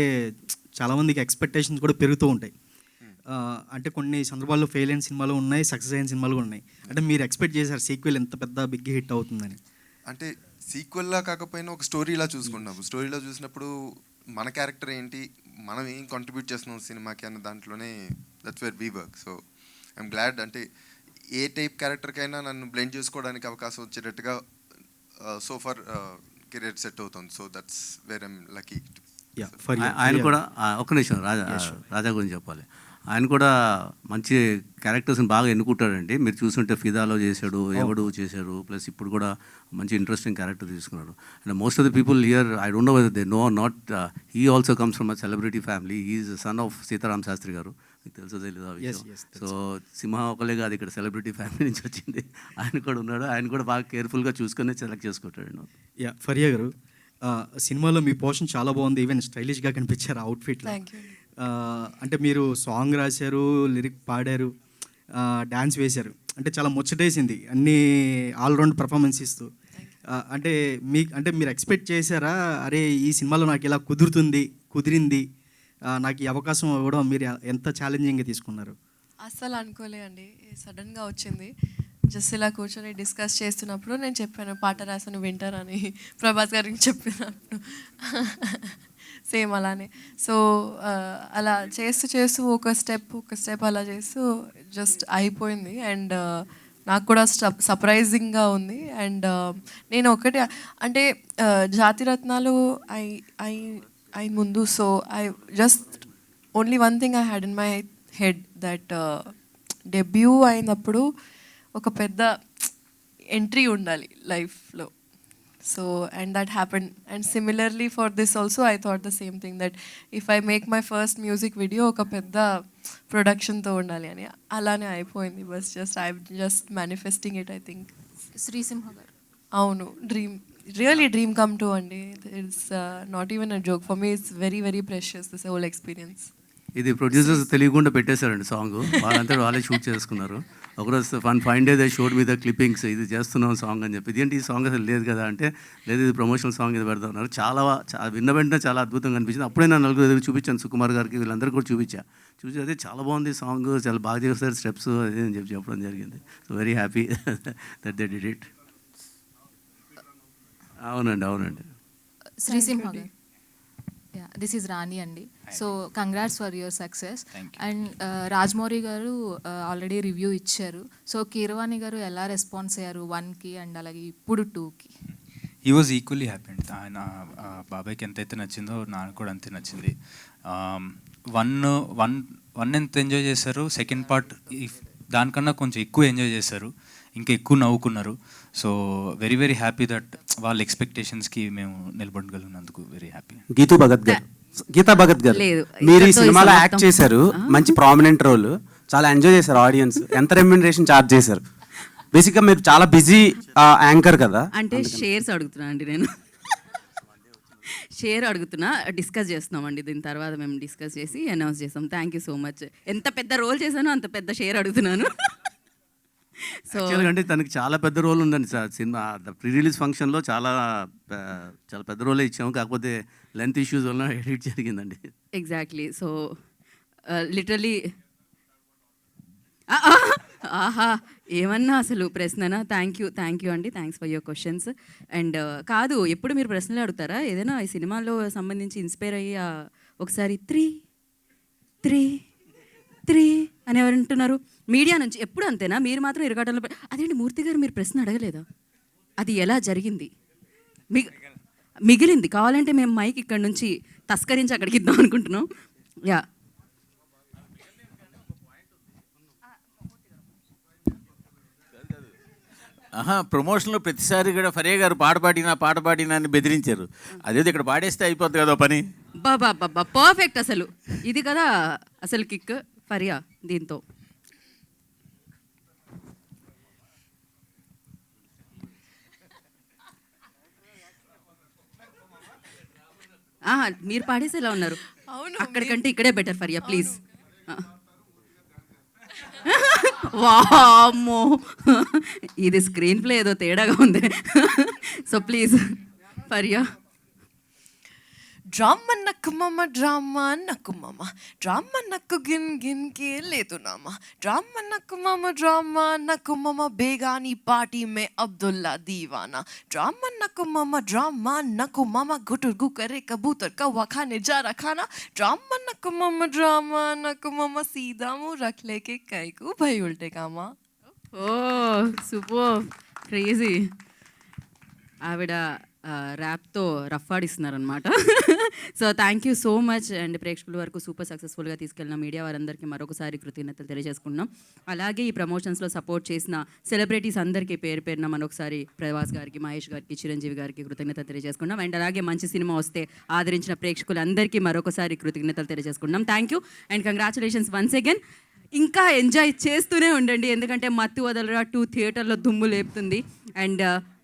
చాలామందికి ఎక్స్పెక్టేషన్స్ కూడా పెరుగుతూ ఉంటాయి. అంటే కొన్ని సందర్భాల్లో ఫెయిల్ అయిన సినిమాలు ఉన్నాయి, సక్సెస్ అయిన సినిమాలు కూడా ఉన్నాయి. అంటే మీరు ఎక్స్పెక్ట్ చేశారు సీక్వెల్ ఎంత పెద్ద బిగ్ హిట్ అవుతుందని? అంటే సీక్వెల్లా కాకపోయినా ఒక స్టోరీలా చూసుకున్నాము. స్టోరీలో చూసినప్పుడు మన క్యారెక్టర్ ఏంటి, మనం ఏం కాంట్రిబ్యూట్ చేస్తున్నాం సినిమాకి అన్న దాంట్లోనే that's where we work. So I'm glad. అంటే ఏ టైప్ క్యారెక్టర్కైనా నన్ను బ్లెండ్ చేసుకోవడానికి అవకాశం వచ్చేటట్టుగా సో ఫర్ కెరీర్ సెట్ అవుతుంది. So that's where I'm lucky. ఆయన కూడా ఒక్క నిమిషం రాజా గురించి చెప్పాలి. ఆయన కూడా మంచి క్యారెక్టర్స్ని బాగా ఎన్నుకుంటాడండి. మీరు చూస్తుంటే ఫిదాలో చేశాడు, ఎవడు చేశాడు, ప్లస్ ఇప్పుడు కూడా మంచి ఇంట్రెస్టింగ్ క్యారెక్టర్ తీసుకున్నాడు. And most of the people here, I don't know whether they know not, he also comes from a celebrity family. He is son of Sitaram Shastri garu. మీకు తెలుసో తెలీదు ఆ విషయం. సో సింహ ఒకలే కాదు, ఇక్కడ సెలబ్రిటీ ఫ్యామిలీ నుంచి వచ్చింది. ఆయన కూడా ఉన్నాడు. ఆయన కూడా బాగా కేర్ఫుల్గా చూసుకొని సెలెక్ట్ చేసుకుంటాడు. ఫరియా గారు, సినిమాలో మీ పోర్షన్ చాలా బాగుంది. ఈవెన్ స్టైలిష్గా కనిపించారు అవుట్ఫిట్లో. అంటే మీరు సాంగ్ రాశారు, లిరిక్ పాడారు, డ్యాన్స్ వేశారు. అంటే చాలా ముచ్చటేసింది అన్నీ ఆల్రౌండ్ పర్ఫార్మెన్స్ ఇస్తూ. అంటే మీరు ఎక్స్పెక్ట్ చేశారా, అరే ఈ సినిమాలో నాకు ఇలా కుదిరింది, నాకు ఈ అవకాశం ఇవ్వడం మీరు ఎంత ఛాలెంజింగ్గా తీసుకున్నారు? అస్సలు అనుకోలే అండి, సడన్గా వచ్చింది. జస్ట్ ఇలా కూర్చొని డిస్కస్ చేస్తున్నప్పుడు నేను చెప్పాను, పాట రాసాను వింటారని ప్రభాస్ గారికి చెప్పినప్పుడు. సేమ్ అలానే. సో అలా చేస్తూ ఒక స్టెప్ అలా చేస్తూ జస్ట్ అయిపోయింది. అండ్ నాకు కూడా సర్ప్రైజింగ్గా ఉంది. అండ్ నేను ఒకటి అంటే జాతిరత్నాలు ఐ ముందు, so I just only one thing I had in my head that debut అయినప్పుడు ఒక పెద్ద ఎంట్రీ ఉండాలి లైఫ్లో. So and that happened. And similarly for this also I thought the same thing, that if I make my first music video ఒక పెద్ద ప్రొడక్షన్తో ఉండాలి అని. అలానే అయిపోయింది. బస్ just manifesting it, I think. Srisimha గారు, అవును, dream, really dream come true అండి. It's not even a joke for me. It's very very precious this whole experience. ఇది ప్రొడ్యూసర్స్ తెలియకుండా పెట్టేశారండి సాంగ్. వాళ్ళంతా వాళ్ళే షూట్ చేసుకున్నారు. ఒకరోజు ఫైన్ డే దే షోడ్ మీద క్లిప్పింగ్స్, ఇది చేస్తున్నాం సాంగ్ అని చెప్పి. ఇదేంటి ఈ సాంగ్ అసలు లేదు కదా అంటే, లేదు ఇది ప్రమోషనల్ సాంగ్ ఇది పెడతా ఉన్నారు. చాలా విన్న వెంటనే చాలా అద్భుతంగా అనిపించింది. అప్పుడే నేను నలుగురు ఎదురు చూపించాను, సుకుమార్ గారికి, వీళ్ళందరికీ కూడా చూపించి అదే చాలా బాగుంది సాంగ్, చాలా బాగా చేస్తారు స్టెప్స్ అది అని చెప్పడం జరిగింది. So very happy that they did it. అవునండి. శ్రీసింహ గారు, దిస్ ఈజ్ రాణి అండి. So congrats for your success. And Rajamouli గారు ఆల్రెడీ రివ్యూ ఇచ్చారు. సో కీరవాణి గారు ఎలా రెస్పాన్స్ అయ్యారు 1కి అండ్ అలాగే ఇప్పుడు 2కి? హీ వాజ్ ఈక్వల్లీ హ్యాపీ అండి. ఆయన బాబాయ్కి ఎంతైతే నచ్చిందో నాకు కూడా అంతే నచ్చింది. వన్ ఎంత ఎంజాయ్ చేశారు, సెకండ్ పార్ట్ దానికన్నా కొంచెం ఎక్కువ ఎంజాయ్ చేశారు, ఇంకా ఎక్కువ నవ్వుకున్నారు. So very very happy that వాళ్ళ ఎక్స్పెక్టేషన్స్కి మేము నిలబడగలిగినందుకు వెరీ హ్యాపీ. గీతా భగత్ గారు, మీరు ఈ సినిమాలో యాక్ట్ చేశారు, మంచి ప్రామినెంట్ రోల్, చాలా ఎంజాయ్ చేశారు ఆడియన్స్. ఎంత రెమ్యూనరేషన్ చార్జ్ చేశారు? బేసిక్గా మీరు చాలా బిజీ యాంకర్ కదా. అంటే షేర్స్ అడుగుతున్నా అండి, నేను షేర్ అడుగుతున్నా, డిస్కస్ చేస్తున్నామండి. దీని తర్వాత మేము డిస్కస్ చేసి అనౌన్స్ చేస్తాం. Thank you so much. ఎంత పెద్ద రోల్ చేశానో అంత పెద్ద షేర్ అడుగుతున్నాను. సో అంటే తనకి చాలా పెద్ద రోల్ ఉందండి సార్. సినిమా ప్రీ రిలీజ్ ఫంక్షన్లో చాలా పెద్ద రోలే ఇచ్చాము, కాకపోతే లెంత్ ఇష్యూస్ వల్ల ఎడిట్ జరిగిందండి. ఎగ్జాక్ట్లీ. సో లిటరలీ ఆహా ఏమన్నా అసలు ప్రశ్ననా? థ్యాంక్ యూ అండి, thanks for your questions. And కాదు, ఎప్పుడు మీరు ప్రశ్నలు అడుగుతారా ఏదైనా ఈ సినిమాలో సంబంధించి ఇన్స్పైర్ అయ్యి ఒకసారి 3 అని ఎవరు అంటున్నారు మీడియా నుంచి? ఎప్పుడు అంతేనా? మీరు మాత్రం ఇరగాటంలో అదేంటి మూర్తి గారు, మీరు ప్రశ్న అడగలేదా? అది ఎలా జరిగింది? మిగిలింది కావాలంటే మేము మైక్ ఇక్కడ నుంచి తస్కరించి అక్కడికి ఇద్దాం అనుకుంటున్నాం. యా, ప్రమోషన్లో ప్రతిసారి కూడా ఫరియా గారు పాట పాడినా అని బెదిరించారు. అదేదో ఇక్కడ పాడేస్తే అయిపోద్ది కదా పని. బాబా పర్ఫెక్ట్. అసలు ఇది కదా అసలు కిక్ ఫరియా దీంతో. మీరు పాడేసేలా ఉన్నారు. అవును, అక్కడికంటే ఇక్కడే బెటర్ ఫరియా, ప్లీజ్. వామ్మో, ఇది స్క్రీన్ ప్లే ఏదో తేడాగా ఉంది. So please Faria. డ్రామా నక్కు మమ్మ, డ్రామా నక్కు మమ్మ, డ్రామా నక్కు గిన్ గిన్ కే లేదు నామ, డ్రామా నక్కు మమ్మ, డ్రామా నక్కు మమ్మ, బేగానీ పార్టీ మే అబ్దుల్లా దీవానా, డ్రామా నక్కు మమ్మ, డ్రామా నక్కు మమ్మ, గుటర్ గుకరే కబూतर కవ్వా खाने जा रखा ना, ड्रामा नक्ku मम्मा, ड्रामा नक्ku मम्मा, सीधा मुंह रख लेके कई को भाई उल्टे कामा. ఓ సూపర్, క్రేజీ. ఆవిడ ర్యాప్తో రఫ్ ఆడిస్తున్నారనమాట. So thank you so much. And ప్రేక్షకుల వరకు సూపర్ సక్సెస్ఫుల్గా తీసుకెళ్ళిన మీడియా వారందరికీ మరొకసారి కృతజ్ఞతలు తెలియజేసుకుంటున్నాం. అలాగే ఈ ప్రమోషన్స్లో సపోర్ట్ చేసిన సెలబ్రిటీస్ అందరికీ పేరు పేరున మరొకసారి ప్రభాస్ గారికి, మహేష్ గారికి, చిరంజీవి గారికి కృతజ్ఞతలు తెలియజేసుకున్నాం. అండ్ అలాగే మంచి సినిమా వస్తే ఆదరించిన ప్రేక్షకులందరికీ మరొకసారి కృతజ్ఞతలు తెలియజేసుకుంటున్నాం. Thank you and congratulations once again. ఇంకా ఎంజాయ్ చేస్తూనే ఉండండి, ఎందుకంటే మత్తు వదలరా 2 థియేటర్లో దుమ్ము లేపుతుంది. అండ్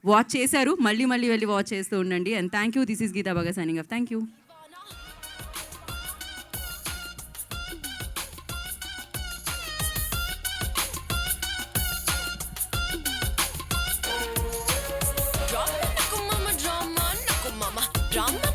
వాచ్ చేశారు, మళ్ళీ మళ్ళీ వెళ్ళి వాచ్ చేస్తూ ఉండండి. And thank you. This is Geeta Bhagat signing off. Thank you. Drama